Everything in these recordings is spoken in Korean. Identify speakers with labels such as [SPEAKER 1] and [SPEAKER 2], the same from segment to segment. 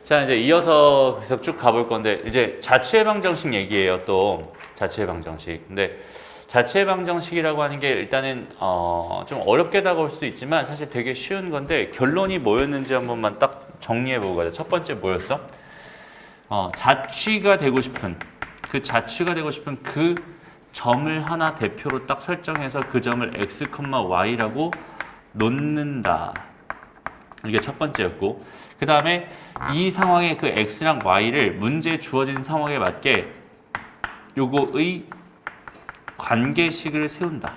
[SPEAKER 1] 자, 이제 이어서 계속 쭉 가볼 건데, 이제 자취 방정식 얘기예요, 또. 자취 방정식. 근데 자취 방정식이라고 하는 게 일단은, 좀 어렵게 다가올 수도 있지만 사실 되게 쉬운 건데, 결론이 뭐였는지 한 번만 딱 정리해보고 가자. 첫 번째 뭐였어? 자취가 되고 싶은, 자취가 되고 싶은 그 점을 하나 대표로 딱 설정해서 그 점을 x, y라고 놓는다. 이게 첫 번째였고, 그 다음에 이 상황에 그 x랑 y를 문제에 주어진 상황에 맞게 요거의 관계식을 세운다.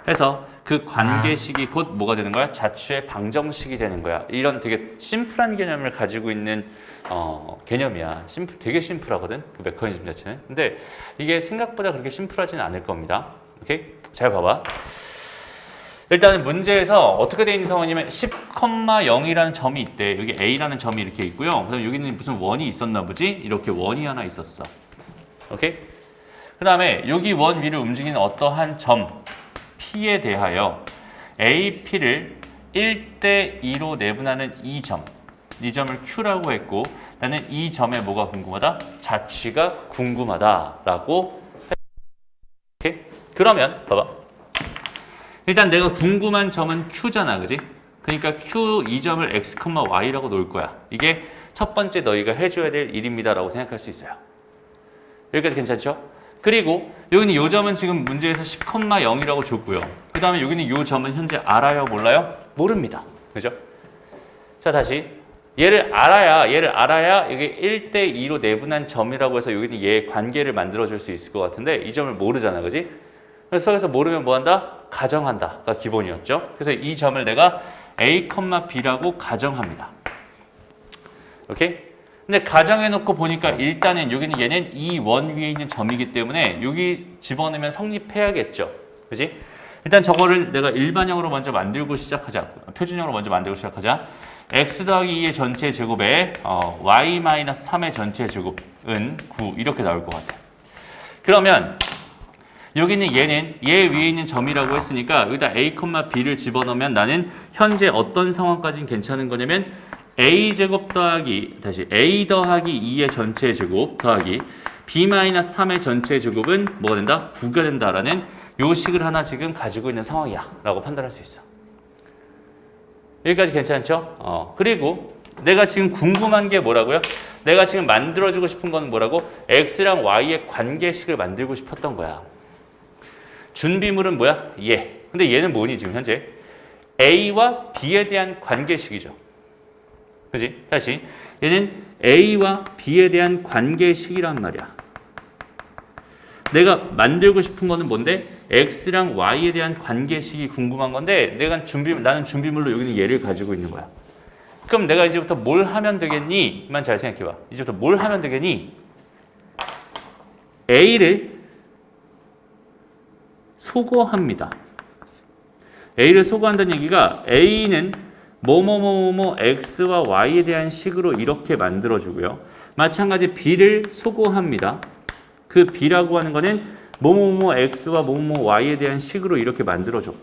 [SPEAKER 1] 해서 그 관계식이 곧 뭐가 되는 거야? 자취의 방정식이 되는 거야. 이런 되게 심플한 개념을 가지고 있는 개념이야. 되게 심플하거든. 그 메커니즘 자체는. 근데 이게 생각보다 그렇게 심플하진 않을 겁니다. 오케이? 잘 봐봐. 일단은 문제에서 어떻게 되어 있는 상황이냐면 10,0이라는 점이 있대. 여기 A라는 점이 이렇게 있고요. 그다음에 여기는 무슨 원이 있었나 보지? 이렇게 원이 하나 있었어. 오케이? 그 다음에 여기 원 위를 움직이는 어떠한 점 P에 대하여 AP를 1대2로 내분하는 이 점을 Q라고 했고, 나는 이 점에 뭐가 궁금하다? 자취가 궁금하다라고. 오케이? 그러면 봐봐. 일단 내가 궁금한 점은 Q잖아, 그지? 그러니까 Q 이 점을 x, y라고 놓을 거야. 이게 첫 번째 너희가 해줘야 될 일입니다라고 생각할 수 있어요. 여기까지 괜찮죠? 그리고 여기는 이 점은 지금 문제에서 10,0이라고 줬고요. 그 다음에 여기는 이 점은 현재 알아요, 몰라요? 모릅니다. 그죠? 자, 다시. 얘를 알아야 여기 1대2로 내분한 점이라고 해서 여기는 얘의 관계를 만들어줄 수 있을 것 같은데 이 점을 모르잖아, 그지? 그래서 모르면 뭐 한다? 가정한다가 기본이었죠. 그래서 이 점을 내가 A, B라고 가정합니다. 오케이? 근데 가정해놓고 보니까 일단은 여기는 얘는 이 원 위에 있는 점이기 때문에 여기 집어넣으면 성립해야겠죠. 그지? 일단 저거를 내가 일반형으로 먼저 만들고 시작하자. 표준형으로 먼저 만들고 시작하자. x 더하기 2의 전체 제곱에 y-3의 전체 제곱은 9 이렇게 나올 것 같아. 그러면 여기는 얘는 얘 위에 있는 점이라고 했으니까 여기다 a, b를 집어넣으면 나는 현재 어떤 상황까지는 괜찮은 거냐면 a제곱 더하기 a 더하기 2의 전체 제곱 더하기 b-3의 전체 제곱은 뭐가 된다? 9가 된다라는 요 식을 하나 지금 가지고 있는 상황이야 라고 판단할 수 있어. 여기까지 괜찮죠? 그리고 내가 지금 궁금한 게 뭐라고요? 내가 지금 만들어주고 싶은 건 뭐라고? x랑 y의 관계식을 만들고 싶었던 거야. 준비물은 뭐야? 얘. 근데 얘는 뭐니 지금 현재? A와 B에 대한 관계식이죠. 그지? 다시. 얘는 A와 B에 대한 관계식이란 말이야. 내가 만들고 싶은 거는 뭔데? X랑 Y에 대한 관계식이 궁금한 건데 나는 준비물로 여기는 얘를 가지고 있는 거야. 그럼 내가 이제부터 뭘 하면 되겠니? 만 잘 생각해봐. 이제부터 뭘 하면 되겠니? A를 소거합니다. A를 소거한다는 얘기가 A는 X와 Y에 대한 식으로 이렇게 만들어주고요. 마찬가지 B를 소거합니다. 그 B라고 하는 거는 X와 Y에 대한 식으로 이렇게 만들어줘.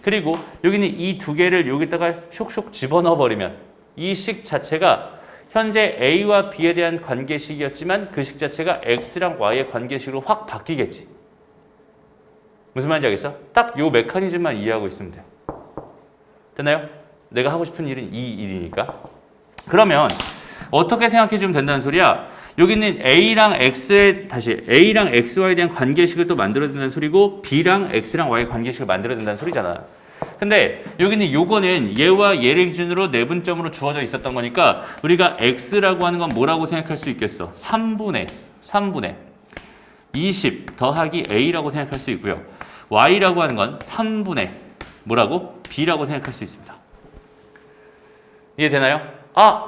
[SPEAKER 1] 그리고 여기는 이 두 개를 여기다가 쇽쇽 집어넣어 버리면 이 식 자체가 현재 A와 B에 대한 관계식이었지만 그 식 자체가 X랑 Y의 관계식으로 확 바뀌겠지. 무슨 말인지 알겠어? 딱 요 메커니즘만 이해하고 있으면 돼요. 됐나요? 내가 하고 싶은 일은 이 일이니까. 그러면 어떻게 생각해 주면 된다는 소리야? 여기는 A랑 XY에 대한 관계식을 또 만들어야 된다는 소리고 B랑 X랑 Y의 관계식을 만들어야 된다는 소리잖아. 근데 여기는 요거는 얘와 얘를 기준으로 내분점으로 주어져 있었던 거니까 우리가 X라고 하는 건 뭐라고 생각할 수 있겠어? 3분의 20 더하기 A라고 생각할 수 있고요. Y라고 하는 건 3분의 뭐라고? B라고 생각할 수 있습니다. 이해되나요?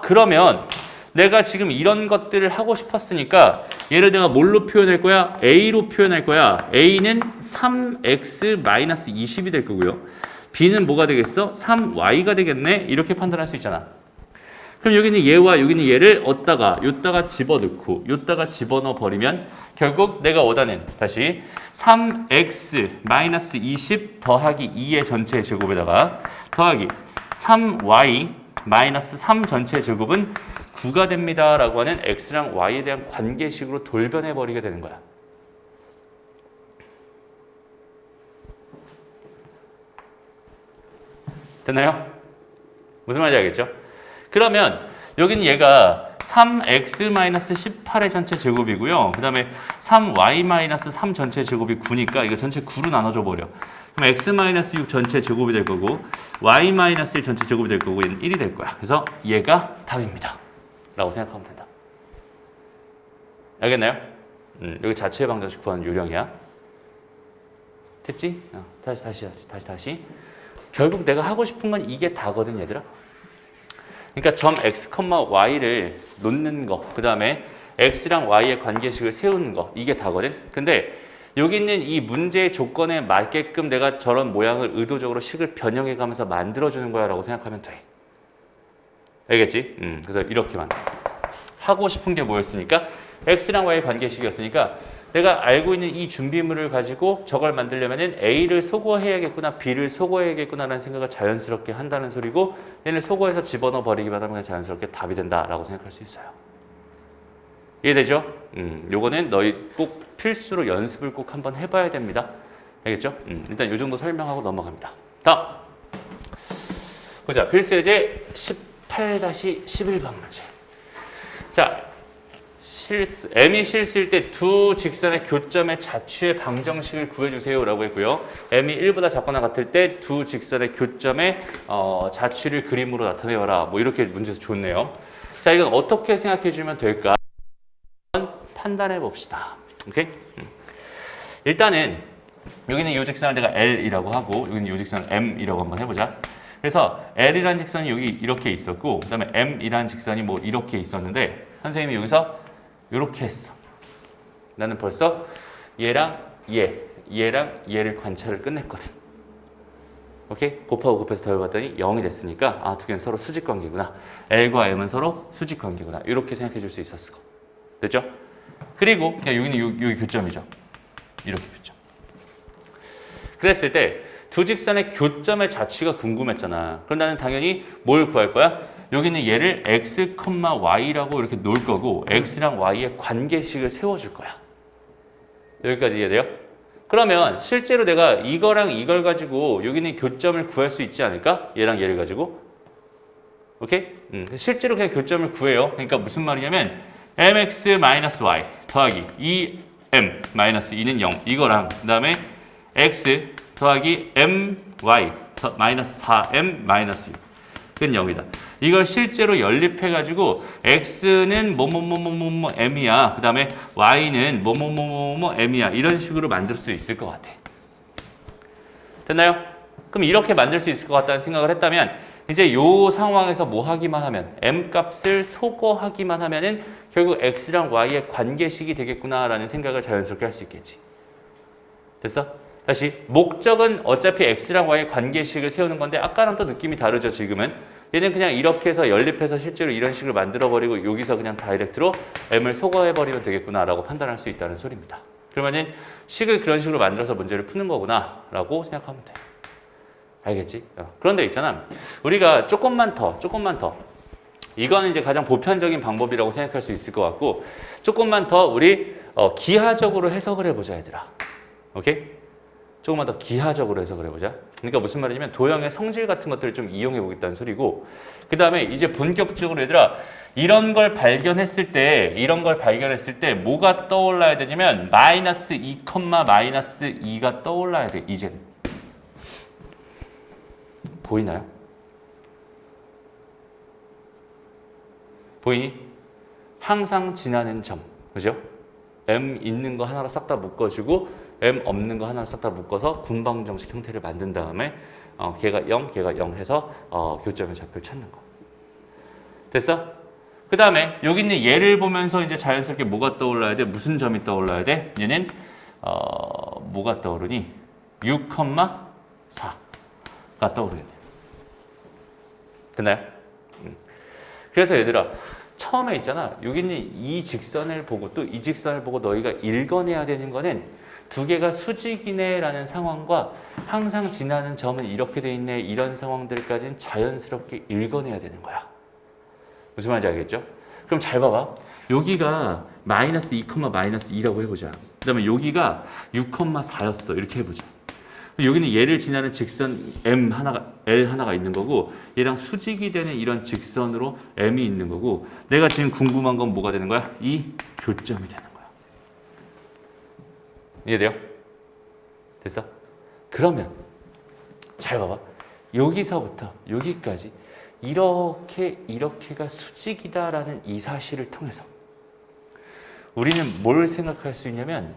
[SPEAKER 1] 그러면 내가 지금 이런 것들을 하고 싶었으니까 얘를 내가 뭘로 표현할 거야? A로 표현할 거야. A는 3x-20이 될 거고요. B는 뭐가 되겠어? 3y가 되겠네? 이렇게 판단할 수 있잖아. 그럼 여기는 얘와 여기는 얘를 요따가 집어넣고 요따가 집어넣어 버리면 결국 내가 원하는 3x-20 더하기 2의 전체 제곱에다가 더하기 3y 마이너스 3 전체 제곱은 9가 됩니다 라고 하는 x랑 y에 대한 관계식으로 돌변해 버리게 되는 거야. 됐나요? 무슨 말인지 알겠죠? 그러면 여기는 얘가 3x-18의 전체 제곱이고요. 그 다음에 3y-3 전체 제곱이 9니까 이거 전체 9로 나눠줘 버려. 그럼 x-6 전체 제곱이 될 거고 y-1 전체 제곱이 될 거고 얘는 1이 될 거야. 그래서 얘가 답입니다. 라고 생각하면 된다. 알겠나요? 여기 자체의 방정식 구하는 요령이야. 됐지? 다시. 결국 내가 하고 싶은 건 이게 다거든, 얘들아. 그러니까 점 x, y를 놓는 거, 그 다음에 x랑 y의 관계식을 세우는 거, 이게 다거든. 근데 여기 있는 이 문제의 조건에 맞게끔 내가 저런 모양을 의도적으로 식을 변형해 가면서 만들어주는 거야 라고 생각하면 돼. 알겠지? 그래서 이렇게 만들어. 하고 싶은 게 뭐였으니까? x랑 y의 관계식이었으니까 내가 알고 있는 이 준비물을 가지고 저걸 만들려면은 A를 소거해야겠구나, B를 소거해야겠구나라는 생각을 자연스럽게 한다는 소리고 얘를 소거해서 집어넣어 버리기만 하면 자연스럽게 답이 된다라고 생각할 수 있어요. 이해되죠? 요거는 너희 꼭 필수로 연습을 꼭 한번 해봐야 됩니다. 알겠죠? 일단 요 정도 설명하고 넘어갑니다. 다음 보자. 필수 예제 18-11번 문제. 자, m이 실수일 때 두 직선의 교점의 자취의 방정식을 구해주세요 라고 했고요. m이 1보다 작거나 같을 때 두 직선의 교점의 자취를 그림으로 나타내어라. 뭐 이렇게 문제에서 줬네요. 자, 이건 어떻게 생각해 주면 될까? 판단해 봅시다. 오케이? 일단은 여기는 이 직선을 내가 L이라고 하고 여기는 이 직선을 M이라고 한번 해보자. 그래서 L이라는 직선이 여기 이렇게 있었고 그 다음에 M이라는 직선이 뭐 이렇게 있었는데 선생님이 여기서 이렇게 했어. 나는 벌써 얘랑 얘랑 얘를 관찰을 끝냈거든. 오케이? 곱하고 곱해서 더해봤더니 0이 됐으니까 아, 두 개는 서로 수직관계구나. L과 M은 서로 수직관계구나. 이렇게 생각해 줄 수 있었을 거. 됐죠? 그리고 그냥 여기는 여기 교점이죠. 이렇게 교점. 그랬을 때 두 직선의 교점의 자취가 궁금했잖아. 그럼 나는 당연히 뭘 구할 거야? 여기는 얘를 x, y라고 이렇게 놓을 거고 x랑 y의 관계식을 세워줄 거야. 여기까지 이해돼요? 그러면 실제로 내가 이거랑 이걸 가지고 여기는 교점을 구할 수 있지 않을까? 얘랑 얘를 가지고. 오케이? 실제로 그냥 교점을 구해요. 그러니까 무슨 말이냐면 mx-y 더하기 2m-2는 0 이거랑 그 다음에 x 더하기 my 마이너스 4m 마이너스 6 그건 0이다. 이걸 실제로 연립해가지고 x는 뭐뭐뭐뭐뭐 m이야. 그 다음에 y는 뭐뭐뭐뭐 m이야. 이런 식으로 만들 수 있을 것 같아. 됐나요? 그럼 이렇게 만들 수 있을 것 같다는 생각을 했다면 이제 요 상황에서 뭐 하기만 하면 m 값을 소거하기만 하면은 결국 x랑 y의 관계식이 되겠구나라는 생각을 자연스럽게 할 수 있겠지. 됐어? 다시 목적은 어차피 x랑 y의 관계식을 세우는 건데 아까랑 또 느낌이 다르죠. 지금은 얘는 그냥 이렇게 해서 연립해서 실제로 이런 식으로 만들어버리고 여기서 그냥 다이렉트로 m을 소거해버리면 되겠구나라고 판단할 수 있다는 소리입니다. 그러면은 식을 그런 식으로 만들어서 문제를 푸는 거구나 라고 생각하면 돼. 알겠지? 그런데 있잖아. 우리가 조금만 더 이거는 이제 가장 보편적인 방법이라고 생각할 수 있을 것 같고 조금만 더 우리 기하적으로 해석을 해보자 얘들아. 오케이? 조금만 더 기하적으로 해석을 해보자. 그러니까 무슨 말이냐면 도형의 성질 같은 것들을 좀 이용해 보겠다는 소리고 그 다음에 이제 본격적으로 얘들아 이런 걸 발견했을 때 뭐가 떠올라야 되냐면 마이너스 2, 마이너스 2가 떠올라야 돼. 이제는 보이나요? 보이니? 항상 지나는 점 그죠? m 있는 거 하나로 싹 다 묶어주고 m 없는 거 하나를 싹 다 묶어서 분방정식 형태를 만든 다음에 걔가 0, 걔가 0 해서 교점의 좌표를 찾는 거. 됐어? 그 다음에 여기 있는 얘를 보면서 이제 자연스럽게 뭐가 떠올라야 돼? 무슨 점이 떠올라야 돼? 얘는 뭐가 떠오르니? 6, 4가 떠오르겠네. 됐나요? 그래서 얘들아 처음에 있잖아. 여기 있는 이 직선을 보고 또 이 직선을 보고 너희가 읽어내야 되는 거는 두 개가 수직이네라는 상황과 항상 지나는 점은 이렇게 돼 있네 이런 상황들까지는 자연스럽게 읽어내야 되는 거야. 무슨 말인지 알겠죠? 그럼 잘 봐봐. 여기가 마이너스 2, 마이너스 2라고 해보자. 그 다음에 여기가 6,4였어. 이렇게 해보자. 여기는 얘를 지나는 직선 M 하나가, L 하나가 있는 거고 얘랑 수직이 되는 이런 직선으로 M이 있는 거고 내가 지금 궁금한 건 뭐가 되는 거야? 이 교점이 되는 거야. 이해돼요? 됐어? 그러면 잘 봐봐. 여기서부터 여기까지 이렇게가 수직이다라는 이 사실을 통해서 우리는 뭘 생각할 수 있냐면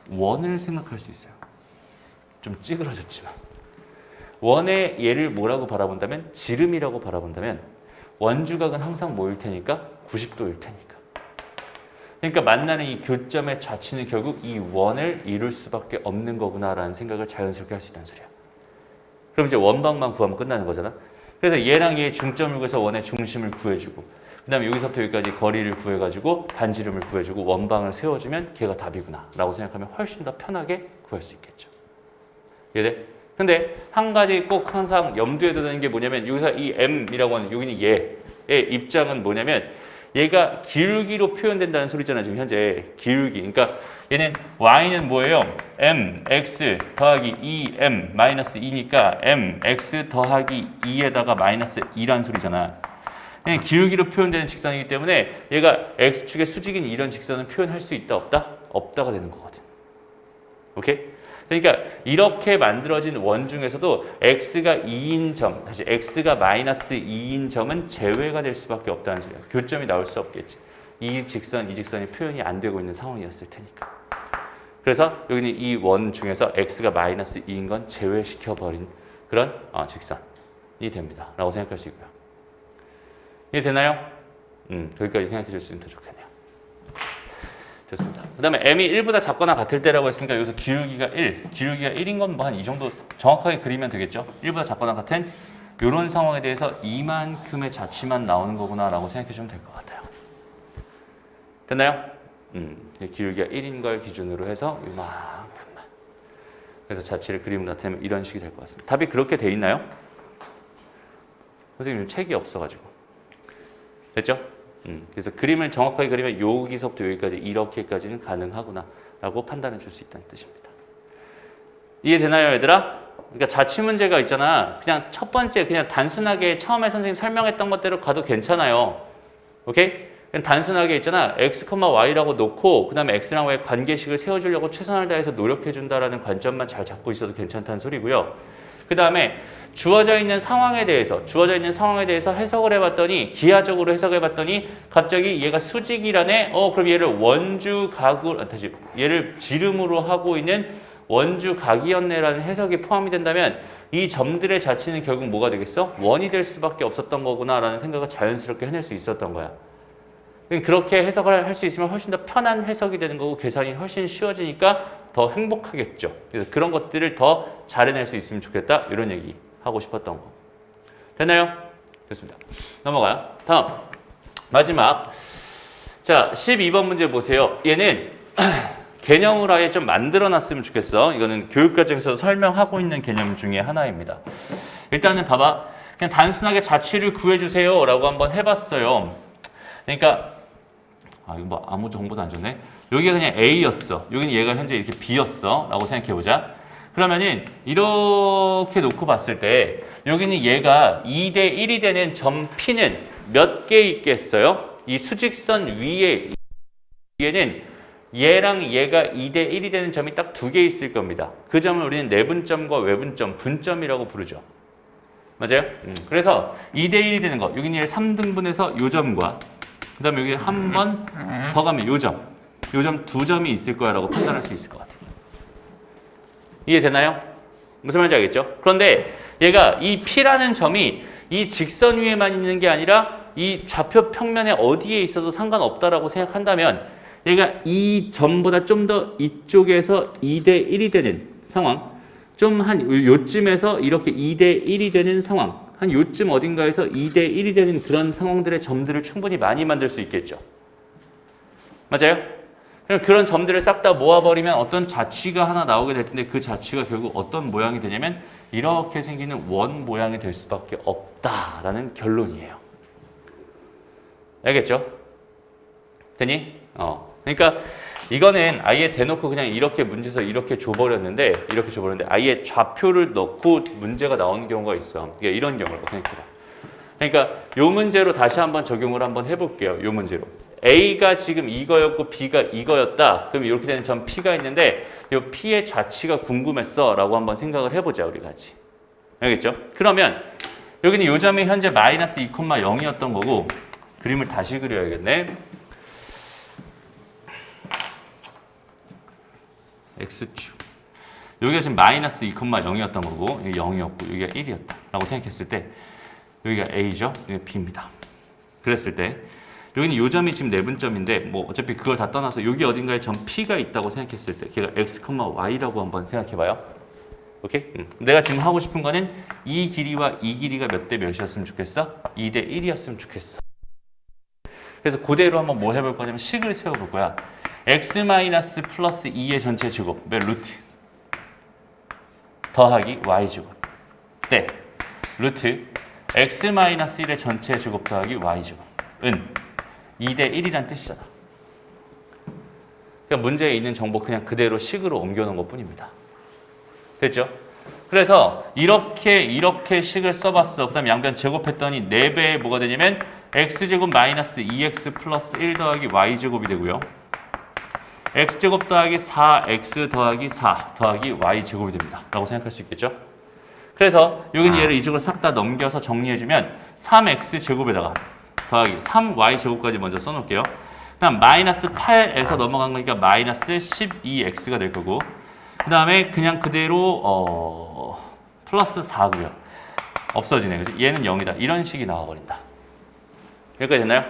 [SPEAKER 1] 원을 생각할 수 있어요. 좀 찌그러졌지만 원의 얘를 뭐라고 바라본다면 지름이라고 바라본다면 원주각은 항상 뭐일 테니까 90도일 테니까 그러니까 만나는 이 교점의 좌치는 결국 이 원을 이룰 수밖에 없는 거구나라는 생각을 자연스럽게 할 수 있다는 소리야. 그럼 이제 원방만 구하면 끝나는 거잖아. 그래서 얘랑 얘의 중점을 구해서 원의 중심을 구해주고 그 다음에 여기서부터 여기까지 거리를 구해가지고 반지름을 구해주고 원방을 세워주면 걔가 답이구나 라고 생각하면 훨씬 더 편하게 구할 수 있겠죠. 이해돼? 근데 한 가지 꼭 항상 염두에 두는 게 뭐냐면 여기서 이 M이라고 하는 여기는 얘의 입장은 뭐냐면 얘가 기울기로 표현된다는 소리잖아. 지금 현재 기울기. 그러니까 얘는 Y는 뭐예요? MX 더하기 2M 마이너스 2니까 MX 더하기 2에다가 마이너스 2라는 소리잖아. 기울기로 표현되는 직선이기 때문에 얘가 X축의 수직인 이런 직선은 표현할 수 있다 없다? 없다가 되는 거거든. 오케이? 그러니까 이렇게 만들어진 원 중에서도 x가 2인 점, 다시 x가 마이너스 2인 점은 제외가 될 수밖에 없다는 소리야. 교점이 나올 수 없겠지. 이 직선이 표현이 안 되고 있는 상황이었을 테니까. 그래서 여기는 이 원 중에서 x가 마이너스 2인 건 제외시켜버린 그런 직선이 됩니다. 라고 생각할 수 있고요. 이해되나요? 거기까지 생각해 줄 수 있으면 더 좋겠네요. 좋습니다. 그 다음에 m이 1보다 작거나 같을 때라고 했으니까 여기서 기울기가 1인 건 뭐 한 이 정도 정확하게 그리면 되겠죠. 1보다 작거나 같은 이런 상황에 대해서 이만큼의 자취만 나오는 거구나 라고 생각해 주면 될 것 같아요. 됐나요? 기울기가 1인 걸 기준으로 해서 이만큼만. 그래서 자취를 그림으로 나타내면 이런 식이 될 것 같습니다. 답이 그렇게 돼 있나요? 선생님 책이 없어가지고. 됐죠? 그래서 그림을 정확하게 그리면 여기서부터 여기까지 이렇게까지는 가능하구나 라고 판단해 줄 수 있다는 뜻입니다. 이해되나요, 얘들아? 그러니까 자취 문제가 있잖아. 그냥 첫 번째 그냥 단순하게 처음에 선생님 설명했던 것대로 가도 괜찮아요. 오케이? 그냥 단순하게 있잖아. x, y라고 놓고 그 다음에 x랑 y 관계식을 세워주려고 최선을 다해서 노력해 준다라는 관점만 잘 잡고 있어도 괜찮다는 소리고요. 그 다음에 주어져 있는 상황에 대해서 해석을 해봤더니 기하적으로 해석해봤더니 갑자기 얘가 수직이라네. 그럼 얘를 원주각으로 얘를 지름으로 하고 있는 원주각이었네라는 해석이 포함이 된다면 이 점들의 자취는 결국 뭐가 되겠어? 원이 될 수밖에 없었던 거구나라는 생각을 자연스럽게 해낼 수 있었던 거야. 그렇게 해석을 할 수 있으면 훨씬 더 편한 해석이 되는 거고 계산이 훨씬 쉬워지니까 더 행복하겠죠. 그래서 그런 것들을 더 잘 해낼 수 있으면 좋겠다. 이런 얘기 하고 싶었던 거. 됐나요? 됐습니다. 넘어가요. 다음. 마지막. 자, 12번 문제 보세요. 얘는 개념을 아예 좀 만들어 놨으면 좋겠어. 이거는 교육 과정에서 설명하고 있는 개념 중에 하나입니다. 일단은 봐봐. 그냥 단순하게 자취를 구해주세요. 라고 한번 해봤어요. 그러니까, 이거 뭐 아무 정보도 안 줬네. 여기가 그냥 A였어. 여기는 얘가 현재 이렇게 B였어. 라고 생각해보자. 그러면은 이렇게 놓고 봤을 때 여기는 얘가 2대 1이 되는 점 P는 몇 개 있겠어요? 이 수직선 위에는 얘랑 얘가 2대 1이 되는 점이 딱 2개 있을 겁니다. 그 점을 우리는 내분점과 외분점, 분점이라고 부르죠. 맞아요? 그래서 2대 1이 되는 거. 여기는 얘를 3등분해서 요 점과 그 다음에 여기 한 번 더 가면 요 점. 요 점 두 점이 있을 거야 라고 판단할 수 있을 것 같아요. 이해되나요? 무슨 말인지 알겠죠? 그런데 얘가 이 P라는 점이 이 직선 위에만 있는 게 아니라 이 좌표 평면에 어디에 있어도 상관없다라고 생각한다면 얘가 이 점보다 좀 더 이쪽에서 2대 1이 되는 상황, 좀 한 요쯤에서 이렇게 2대 1이 되는 상황, 한 요쯤 어딘가에서 2대 1이 되는 그런 상황들의 점들을 충분히 많이 만들 수 있겠죠. 맞아요? 그런 점들을 싹 다 모아버리면 어떤 자취가 하나 나오게 될 텐데 그 자취가 결국 어떤 모양이 되냐면 이렇게 생기는 원 모양이 될 수밖에 없다라는 결론이에요. 알겠죠? 되니? 그러니까 이거는 아예 대놓고 그냥 이렇게 문제에서 이렇게 줘버렸는데 아예 좌표를 넣고 문제가 나오는 경우가 있어. 그러니까 이런 경우라고 생각해봐. 그러니까 요 문제로 다시 한번 적용을 한번 해볼게요. 요 문제로. A가 지금 이거였고 B가 이거였다. 그럼 이렇게 되는 점 P가 있는데 이 P의 좌치가 궁금했어 라고 한번 생각을 해보자 우리 같이. 알겠죠? 그러면 여기는 요 점이 현재 마이너스 2,0이었던 거고 그림을 다시 그려야겠네. X축. 여기가 지금 마이너스 2,0이었던 거고 여기 0이었고 여기가 1이었다 라고 생각했을 때 여기가 A죠? 여기가 B입니다. 그랬을 때 여기는 요 점이 지금 내분점인데 뭐 어차피 그걸 다 떠나서 여기 어딘가에 점 P가 있다고 생각했을 때 걔가 X, Y라고 한번 생각해봐요. 오케이? 내가 지금 하고 싶은 거는 이 길이와 이 길이가 몇 대 몇이었으면 좋겠어? 2대 1이었으면 좋겠어. 그래서 그대로 한번 뭘 해볼 거냐면 식을 세워볼 거야. X 마이너스 플러스 2의 전체 제곱 몇 루트 더하기 Y 제곱 네 루트 X 마이너스 1의 전체 제곱 더하기 Y 제곱 은 2대 1이란 뜻이잖아. 그러니까 문제에 있는 정보 그냥 그대로 식으로 옮겨놓은 것 뿐입니다. 됐죠? 그래서 이렇게 식을 써봤어. 그 다음에 양변 제곱했더니 4배에 뭐가 되냐면 x제곱 마이너스 2x 플러스 1 더하기 y제곱이 되고요. x제곱 더하기 4x 더하기 4 더하기 y제곱이 됩니다. 라고 생각할 수 있겠죠? 그래서 여기는 얘를 이쪽으로 싹 다 넘겨서 정리해주면 3x제곱에다가 더하기 3y제곱까지 먼저 써놓을게요. 그다음 마이너스 8에서 넘어간 거니까 마이너스 12x가 될 거고 그 다음에 그냥 그대로 플러스 4고요. 없어지네. 그죠? 얘는 0이다. 이런 식이 나와버린다. 여기까지 됐나요?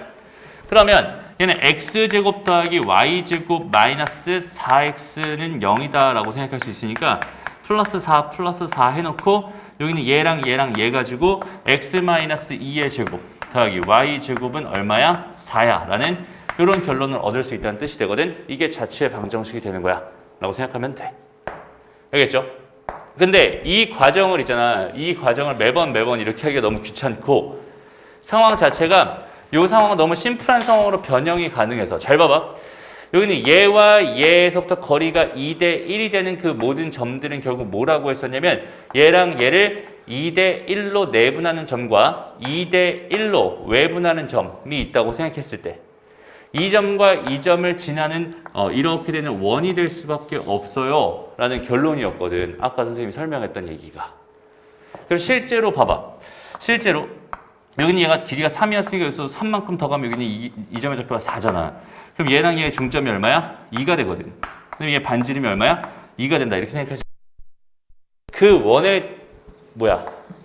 [SPEAKER 1] 그러면 얘는 x제곱 더하기 y제곱 마이너스 4x는 0이다 라고 생각할 수 있으니까 플러스 4 해놓고 여기는 얘랑 얘 가지고 x 마이너스 2의 제곱 더하기 y제곱은 얼마야? 4야 라는 이런 결론을 얻을 수 있다는 뜻이 되거든. 이게 자취의 방정식이 되는 거야 라고 생각하면 돼. 알겠죠? 근데 이 과정을 있잖아. 이 과정을 매번 이렇게 하기가 너무 귀찮고 상황 자체가 이 상황은 너무 심플한 상황으로 변형이 가능해서 잘 봐봐. 여기는 얘와 얘에서부터 거리가 2대 1이 되는 그 모든 점들은 결국 뭐라고 했었냐면 얘랑 얘를 2대 1로 내분하는 점과 2대 1로 외분하는 점이 있다고 생각했을 때 이 점과 이 점을 지나는 이렇게 되는 원이 될 수밖에 없어요 라는 결론이었거든. 아까 선생님이 설명했던 얘기가. 그럼 실제로 봐봐. 실제로 여기는 얘가 길이가 3이었으니까 여기서 3만큼 더 가면 여기는 이 점의 좌표가 4잖아. 그럼 얘랑 얘의 중점이 얼마야? 2가 되거든. 그럼 얘 반지름이 얼마야? 2가 된다. 이렇게 생각하시면 그 원의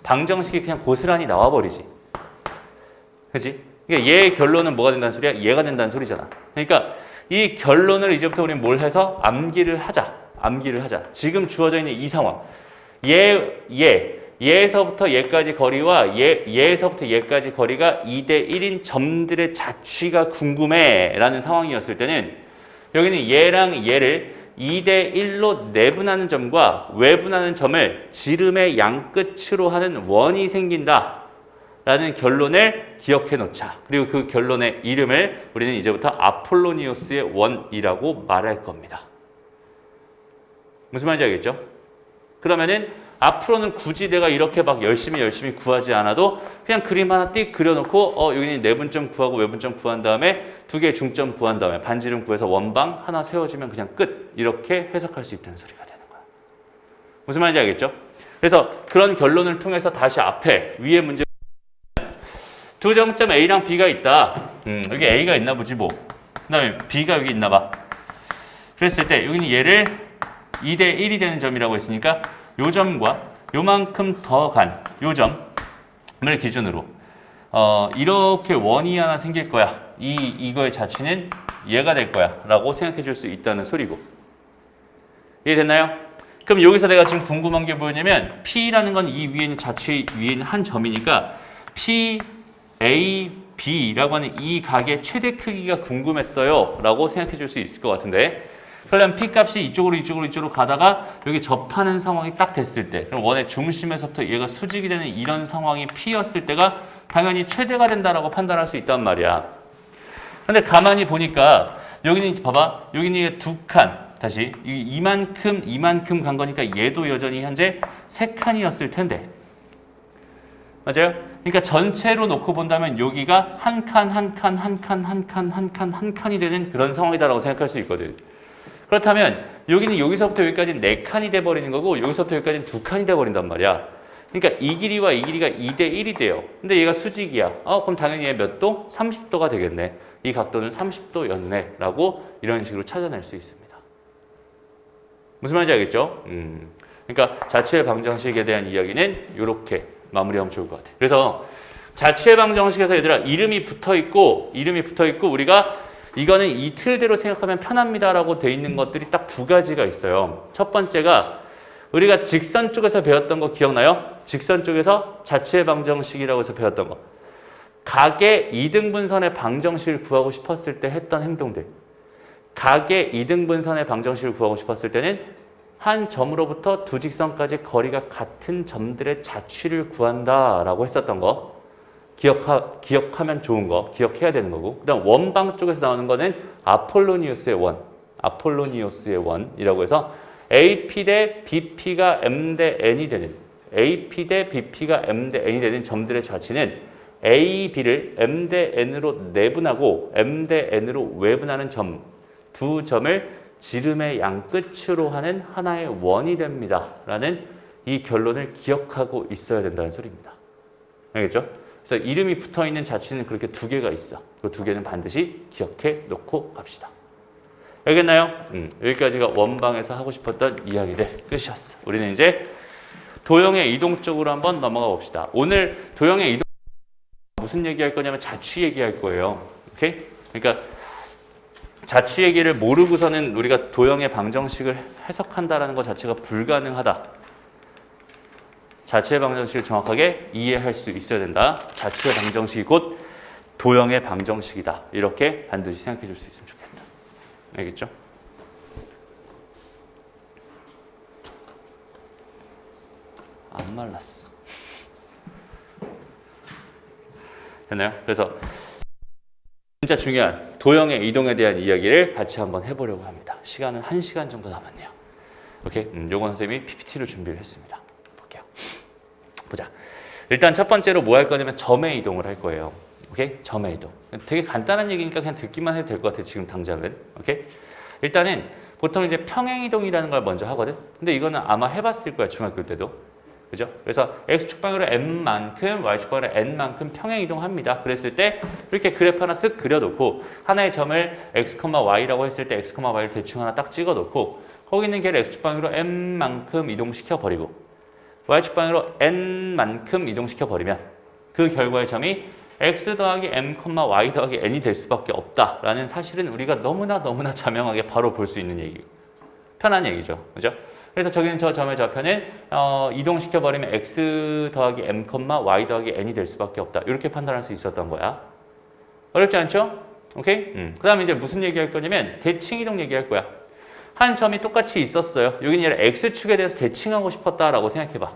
[SPEAKER 1] 방정식이 그냥 고스란히 나와버리지. 그치? 그러니까 얘의 결론은 뭐가 된다는 소리야? 얘가 된다는 소리잖아. 그러니까 이 결론을 이제부터 우리는 뭘 해서 암기를 하자. 지금 주어져 있는 이 상황. 얘에서부터 얘까지 거리와 얘에서부터 얘까지 거리가 2대 1인 점들의 자취가 궁금해 라는 상황이었을 때는 여기는 얘랑 얘를 2대 1로 내분하는 점과 외분하는 점을 지름의 양끝으로 하는 원이 생긴다 라는 결론을 기억해 놓자. 그리고 그 결론의 이름을 우리는 이제부터 아폴로니오스의 원이라고 말할 겁니다. 무슨 말인지 알겠죠? 그러면은 앞으로는 굳이 내가 이렇게 막 열심히 구하지 않아도 그냥 그림 하나 띡 그려놓고 여기는 내분점 구하고 외분점 구한 다음에 두 개의 중점 구한 다음에 반지름 구해서 원방 하나 세워주면 그냥 끝. 이렇게 해석할 수 있다는 소리가 되는 거야. 무슨 말인지 알겠죠? 그래서 그런 결론을 통해서 다시 앞에 위에 문제 두 정점 A랑 B가 있다. 여기 A가 있나 보지 뭐. 그 다음에 B가 여기 있나 봐. 그랬을 때 여기는 얘를 2대 1이 되는 점이라고 했으니까 요 점과 요만큼 더 간 요 점을 기준으로 이렇게 원이 하나 생길 거야. 이거의 자취는 얘가 될 거야 라고 생각해 줄 수 있다는 소리고. 이해됐나요? 그럼 여기서 내가 지금 궁금한 게 뭐냐면 P라는 건 이 위에 있는 자취 위에 있는 한 점이니까 P, A, B라고 하는 이 각의 최대 크기가 궁금했어요 라고 생각해 줄 수 있을 것 같은데, 그러면 P값이 이쪽으로 가다가 여기 접하는 상황이 딱 됐을 때, 그럼 원의 중심에서부터 얘가 수직이 되는 이런 상황이 P였을 때가 당연히 최대가 된다라고 판단할 수 있단 말이야. 근데 가만히 보니까 여기는 봐봐, 여기는 두 칸, 다시 이만큼 간 거니까 얘도 여전히 현재 세 칸이었을 텐데, 맞아요? 그러니까 전체로 놓고 본다면 여기가 한 칸이 되는 그런 상황이다라고 생각할 수 있거든. 그렇다면 여기는 여기서부터 여기까지는 네 칸이 돼버리는 거고, 여기서부터 여기까지는 두 칸이 돼버린단 말이야. 그러니까 이 길이와 이 길이가 2대 1이 돼요. 근데 얘가 수직이야. 그럼 당연히 얘 몇 도? 30도가 되겠네. 이 각도는 30도였네 라고 이런 식으로 찾아낼 수 있습니다. 무슨 말인지 알겠죠? 그러니까 자취의 방정식에 대한 이야기는 이렇게 마무리하면 좋을 것 같아요. 그래서 자취의 방정식에서 얘들아 이름이 붙어있고 우리가 이거는 이 틀대로 생각하면 편합니다라고 돼 있는 것들이 딱 두 가지가 있어요. 첫 번째가 우리가 직선 쪽에서 배웠던 거 기억나요? 직선 쪽에서 자취의 방정식이라고 해서 배웠던 거. 각의 이등분선의 방정식을 구하고 싶었을 때 했던 행동들. 각의 이등분선의 방정식을 구하고 싶었을 때는 한 점으로부터 두 직선까지 거리가 같은 점들의 자취를 구한다라고 했었던 거. 기억하면 좋은 거, 기억해야 되는 거고. 그다음 원방 쪽에서 나오는 거는 아폴로니우스의 원이라고 해서 AP 대 BP가 M 대 N이 되는, AP 대 BP가 M 대 N이 되는 점들의 자취는 A, B를 M 대 N으로 내분하고 M 대 N으로 외분하는 점, 두 점을 지름의 양끝으로 하는 하나의 원이 됩니다. 라는 이 결론을 기억하고 있어야 된다는 소리입니다. 알겠죠? 그래서 이름이 붙어있는 자취는 그렇게 두 개가 있어. 그 두 개는 반드시 기억해 놓고 갑시다. 알겠나요? 여기까지가 원방에서 하고 싶었던 이야기들 끝이었어. 우리는 이제 도형의 이동 쪽으로 한번 넘어가 봅시다. 오늘 도형의 이동 무슨 얘기할 거냐면 자취 얘기할 거예요. 오케이? 그러니까 자취 얘기를 모르고서는 우리가 도형의 방정식을 해석한다라는 것 자체가 불가능하다. 자취의 방정식을 정확하게 이해할 수 있어야 된다. 자취의 방정식이 곧 도형의 방정식이다. 이렇게 반드시 생각해 줄 수 있으면 좋겠다. 알겠죠? 안 말랐어. 됐나요? 그래서 진짜 중요한 도형의 이동에 대한 이야기를 같이 한번 해보려고 합니다. 시간은 1시간 정도 남았네요. 오케이? 요건 선생님이 PPT를 준비를 했습니다. 볼게요. 보자. 일단 첫 번째로 뭐 할 거냐면 점의 이동을 할 거예요. 오케이? 점의 이동. 되게 간단한 얘기니까 그냥 듣기만 해도 될 것 같아요. 지금 당장은. 오케이? 일단은 보통 이제 평행 이동이라는 걸 먼저 하거든. 근데 이거는 아마 해봤을 거야. 중학교 때도. 그죠? 그래서 x축방으로 m만큼 y축방으로 n만큼 평행 이동합니다. 그랬을 때 이렇게 그래프 하나 쓱 그려놓고 하나의 점을 x, y라고 했을 때 x, y를 대충 하나 딱 찍어놓고 거기 있는 걔를 x축방으로 m만큼 이동시켜버리고 y축방으로 n만큼 이동시켜버리면 그 결과의 점이 x 더하기 m, y 더하기 n이 될 수밖에 없다라는 사실은 우리가 너무나 자명하게 바로 볼 수 있는 얘기고 편한 얘기죠. 그죠? 그래서 저기는 저 점의 좌표는 이동시켜버리면 x 더하기 m, y 더하기 n이 될 수밖에 없다. 이렇게 판단할 수 있었던 거야. 어렵지 않죠? 오케이? 그 다음에 이제 무슨 얘기할 거냐면 대칭 이동 얘기할 거야. 한 점이 똑같이 있었어요. 여기는 얘를 x축에 대해서 대칭하고 싶었다라고 생각해봐.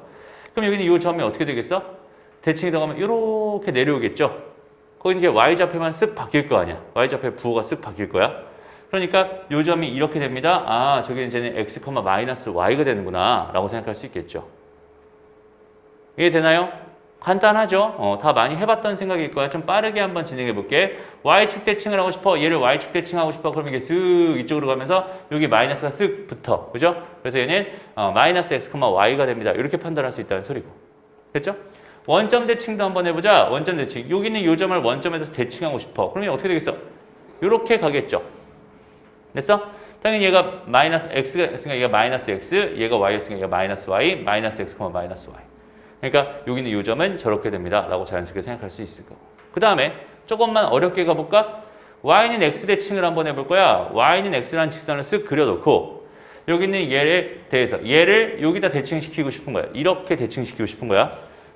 [SPEAKER 1] 그럼 여기는 이 점이 어떻게 되겠어? 대칭 이동하면 이렇게 내려오겠죠? 거기는 이제 y좌표만 쓱 바뀔 거 아니야. y좌표의 부호가 쓱 바뀔 거야. 그러니까 이 점이 이렇게 됩니다. 아, 저기는 이제는 x, y가 되는구나 라고 생각할 수 있겠죠. 이해되나요? 간단하죠? 다 많이 해봤던 생각일 거야. 좀 빠르게 한번 진행해 볼게. y축 대칭을 하고 싶어. 얘를 y축 대칭하고 싶어. 그럼 이게 쓱 이쪽으로 가면서 여기 마이너스가 쓱 붙어. 그죠? 그래서 얘는 마이너스 x, y가 됩니다. 이렇게 판단할 수 있다는 소리고. 됐죠? 원점 대칭도 한번 해보자. 원점 대칭. 여기는 이 점을 원점에서 대칭하고 싶어. 그러면 어떻게 되겠어? 이렇게 가겠죠. 됐어? 당연히 얘가 마이너스 x가 있으니까 얘가 마이너스 x, 얘가 y였으니까 얘가 마이너스 y, 마이너스 x, 마이너스 y. 그러니까 여기는 이 점은 저렇게 됩니다. 라고 자연스럽게 생각할 수 있을 거고. 그 다음에 조금만 어렵게 가볼까? y는 x 대칭을 한번 해볼 거야. y는 x라는 직선을 쓱 그려놓고 여기 있는 얘에 대해서 얘를 여기다 대칭시키고 싶은 거야. 이렇게 대칭시키고 싶은 거야.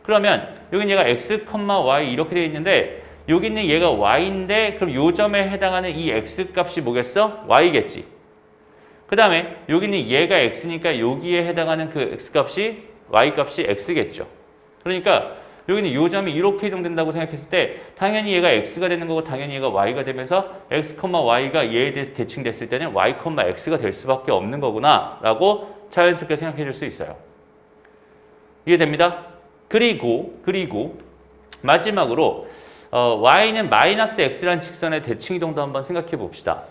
[SPEAKER 1] 그러면 여기는 얘가 x, y 이렇게 되어 있는데 여기 있는 얘가 y인데 그럼 요 점에 해당하는 이 x 값이 뭐겠어? y겠지. 그 다음에 여기 있는 얘가 x니까 여기에 해당하는 그 x 값이 y 값이 x겠죠. 그러니까 여기는 요 점이 이렇게 이동된다고 생각했을 때 당연히 얘가 x가 되는 거고 당연히 얘가 y가 되면서 x, y가 얘에 대해서 대칭됐을 때는 y, x가 될 수밖에 없는 거구나 라고 자연스럽게 생각해 줄 수 있어요. 이해됩니다? 그리고 마지막으로 y는 마이너스 x라는 직선의 대칭 이동도 한번 생각해 봅시다.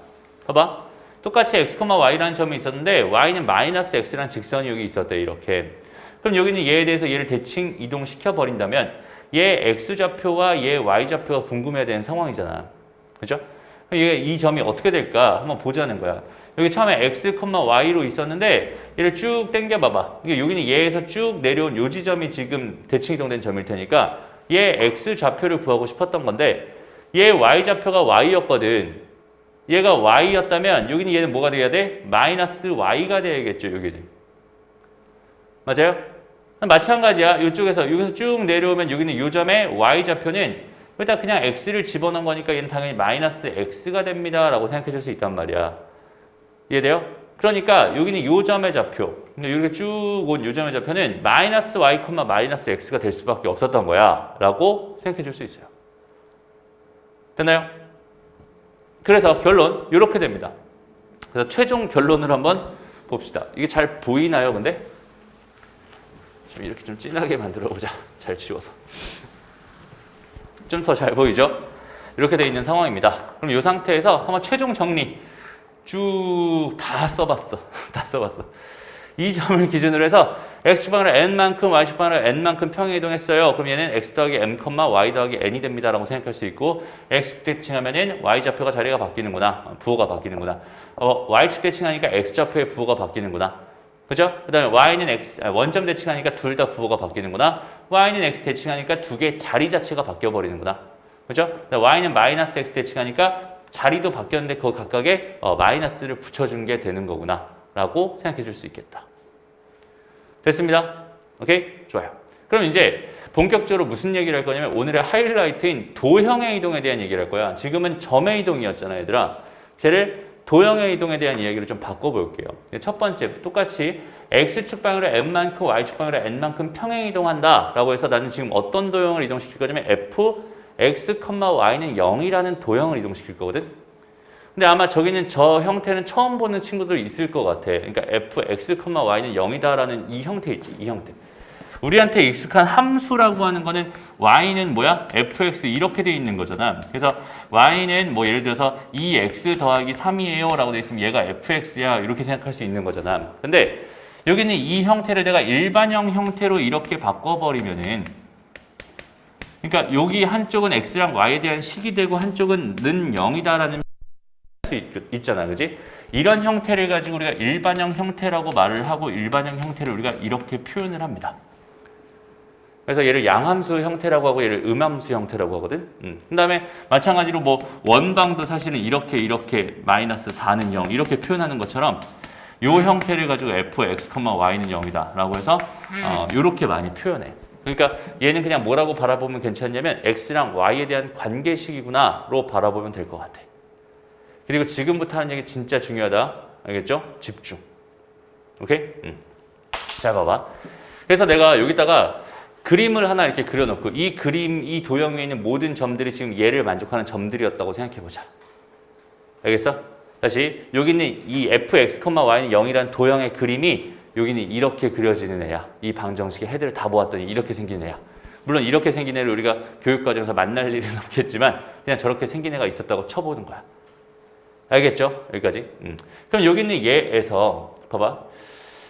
[SPEAKER 1] 봐봐. 똑같이 x, y라는 점이 있었는데 y는 마이너스 x라는 직선이 여기 있었대 이렇게. 그럼 여기는 얘에 대해서 얘를 대칭 이동시켜 버린다면 얘 x좌표와 얘 y좌표가 궁금해야 되는 상황이잖아. 그죠? 이 점이 어떻게 될까 한번 보자는 거야. 여기 처음에 x, y로 있었는데 얘를 쭉 당겨 봐봐. 여기는 얘에서 쭉 내려온 요 지점이 지금 대칭 이동된 점일 테니까 얘 x좌표를 구하고 싶었던 건데 얘 y좌표가 y였거든. 얘가 y였다면 여기는 얘는 뭐가 돼야 돼? 마이너스 y가 돼야겠죠. 여기는. 맞아요? 마찬가지야. 여기서 쭉 내려오면 여기는 요 점의 y좌표는 일단 그냥 x를 집어넣은 거니까 얘는 당연히 마이너스 x가 됩니다. 라고 생각해 줄 수 있단 말이야. 이해돼요? 그러니까 여기는 요 점의 좌표, 이렇게 쭉 온 요 점의 좌표는 마이너스 y, 마이너스 x가 될 수밖에 없었던 거야. 라고 생각해 줄 수 있어요. 됐나요? 그래서 결론 이렇게 됩니다. 그래서 최종 결론을 한번 봅시다. 이게 잘 보이나요? 근데 좀 이렇게 좀 진하게 만들어 보자. 잘 지워서 좀 더 잘 보이죠? 이렇게 돼 있는 상황입니다. 그럼 이 상태에서 한번 최종 정리 쭉 다 써봤어. 다 써봤어. 이 점을 기준으로 해서 x축방으로 n만큼 y축방으로 n만큼 평행 이동했어요. 그럼 얘는 x 더하기 m, y 더하기 n이 됩니다. 라고 생각할 수 있고 x축 대칭하면은 y좌표가 자리가 바뀌는구나. 부호가 바뀌는구나. y축 대칭하니까 x좌표의 부호가 바뀌는구나. 그죠? 그 다음에 y는 원점 대칭하니까 둘 다 부호가 바뀌는구나. y는 x 대칭하니까 두 개 자리 자체가 바뀌어버리는구나. 그죠? y는 마이너스 x 대칭하니까 자리도 바뀌었는데 그 각각에 마이너스를 붙여준 게 되는 거구나. 라고 생각해 줄 수 있겠다. 됐습니다. 오케이? 좋아요. 그럼 이제 본격적으로 무슨 얘기를 할 거냐면 오늘의 하이라이트인 도형의 이동에 대한 얘기를 할 거야. 지금은 점의 이동이었잖아, 얘들아. 쟤를 도형의 이동에 대한 이야기를 좀 바꿔볼게요. 첫 번째, 똑같이 x축 방향으로 n만큼 y축 방향으로 n만큼 평행 이동한다 라고 해서 나는 지금 어떤 도형을 이동시킬 거냐면 f, x, y는 0이라는 도형을 이동시킬 거거든. 근데 아마 저기는 저 형태는 처음 보는 친구들 있을 것 같아. 그러니까 f, x, y는 0이다라는 이 형태 있지, 이 형태. 우리한테 익숙한 함수라고 하는 거는 y는 뭐야? fx 이렇게 돼 있는 거잖아. 그래서 y는 뭐 예를 들어서 2x 더하기 3이에요 라고 돼 있으면 얘가 fx야 이렇게 생각할 수 있는 거잖아. 근데 여기는 이 형태를 내가 일반형 형태로 이렇게 바꿔버리면은 그러니까 여기 한쪽은 x랑 y에 대한 식이 되고 한쪽은 는 0이다라는 수 있잖아. 그지? 이런 형태를 가지고 우리가 일반형 형태라고 말을 하고 일반형 형태를 우리가 이렇게 표현을 합니다. 그래서 얘를 양함수 형태라고 하고 얘를 음함수 형태라고 하거든. 그 다음에 마찬가지로 뭐 원방도 사실은 이렇게 마이너스 4는 0 이렇게 표현하는 것처럼 이 형태를 가지고 f, x, y는 0이다 라고 해서 이렇게 많이 표현해. 그러니까 얘는 그냥 뭐라고 바라보면 괜찮냐면 x랑 y에 대한 관계식이구나로 바라보면 될 것 같아. 그리고 지금부터 하는 얘기 진짜 중요하다. 알겠죠? 집중. 오케이? 잘 봐봐. 그래서 내가 여기다가 그림을 하나 이렇게 그려놓고 이 그림, 이 도형 위에 있는 모든 점들이 지금 얘를 만족하는 점들이었다고 생각해보자. 알겠어? 다시 여기 있는 이 f, x, y는 0이라는 도형의 그림이 여기는 이렇게 그려지는 애야. 이 방정식의 헤드를 다 모았더니 이렇게 생긴 애야. 물론 이렇게 생긴 애를 우리가 교육과정에서 만날 일은 없겠지만 그냥 저렇게 생긴 애가 있었다고 쳐보는 거야. 알겠죠? 여기까지. 그럼 여기 있는 얘에서 봐봐.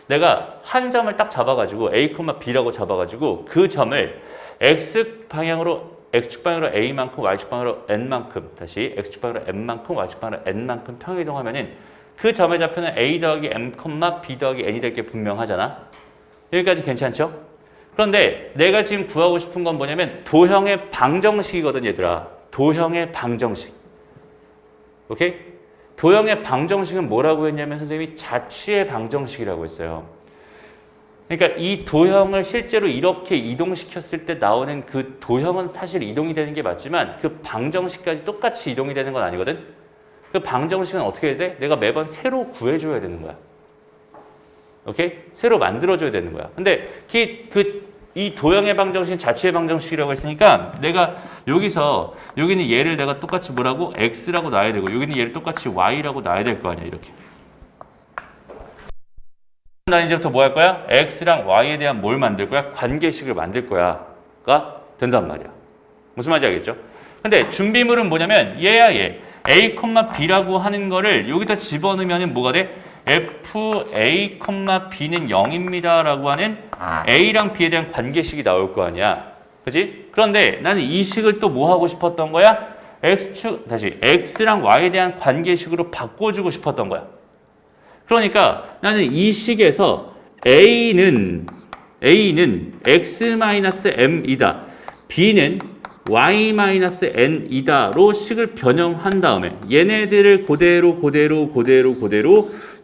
[SPEAKER 1] 내가 한 점을 딱 잡아가지고 A, B라고 잡아가지고 그 점을 X축 방향으로 A만큼 Y축 방향으로 N만큼 다시 X축 방향으로 M만큼 Y축 방향으로 N만큼 평행이동하면은 그 점의 좌표는 A 더하기 M, B 더하기 N이 될 게 분명하잖아. 여기까지 괜찮죠? 그런데 내가 지금 구하고 싶은 건 뭐냐면 도형의 방정식이거든 얘들아. 도형의 방정식. 오케이? 도형의 방정식은 뭐라고 했냐면 선생님이 자취의 방정식이라고 했어요. 그러니까 이 도형을 실제로 이렇게 이동시켰을 때 나오는 그 도형은 사실 이동이 되는 게 맞지만 그 방정식까지 똑같이 이동이 되는 건 아니거든. 그 방정식은 어떻게 해야 돼? 내가 매번 새로 구해줘야 되는 거야. 오케이? 새로 만들어줘야 되는 거야. 근데 이 도형의 방정식은 자취의 방정식이라고 했으니까 내가 여기는 얘를 내가 똑같이 뭐라고? x라고 놔야 되고 여기는 얘를 똑같이 y라고 놔야 될 거 아니야. 이렇게. 난 이제부터 뭐 할 거야? x랑 y에 대한 뭘 만들 거야? 관계식을 만들 거야가 된단 말이야. 무슨 말인지 알겠죠? 근데 준비물은 뭐냐면 얘야 얘. a, b라고 하는 거를 여기다 집어넣으면 뭐가 돼? fa, b는 0입니다 라고 하는 a랑 b에 대한 관계식이 나올 거 아니야. 그치? 그런데 나는 이 식을 또 뭐 하고 싶었던 거야? x랑 y에 대한 관계식으로 바꿔주고 싶었던 거야. 그러니까 나는 이 식에서 a는 x-m이다. b는 y-n이다로 식을 변형한 다음에 얘네들을 그대로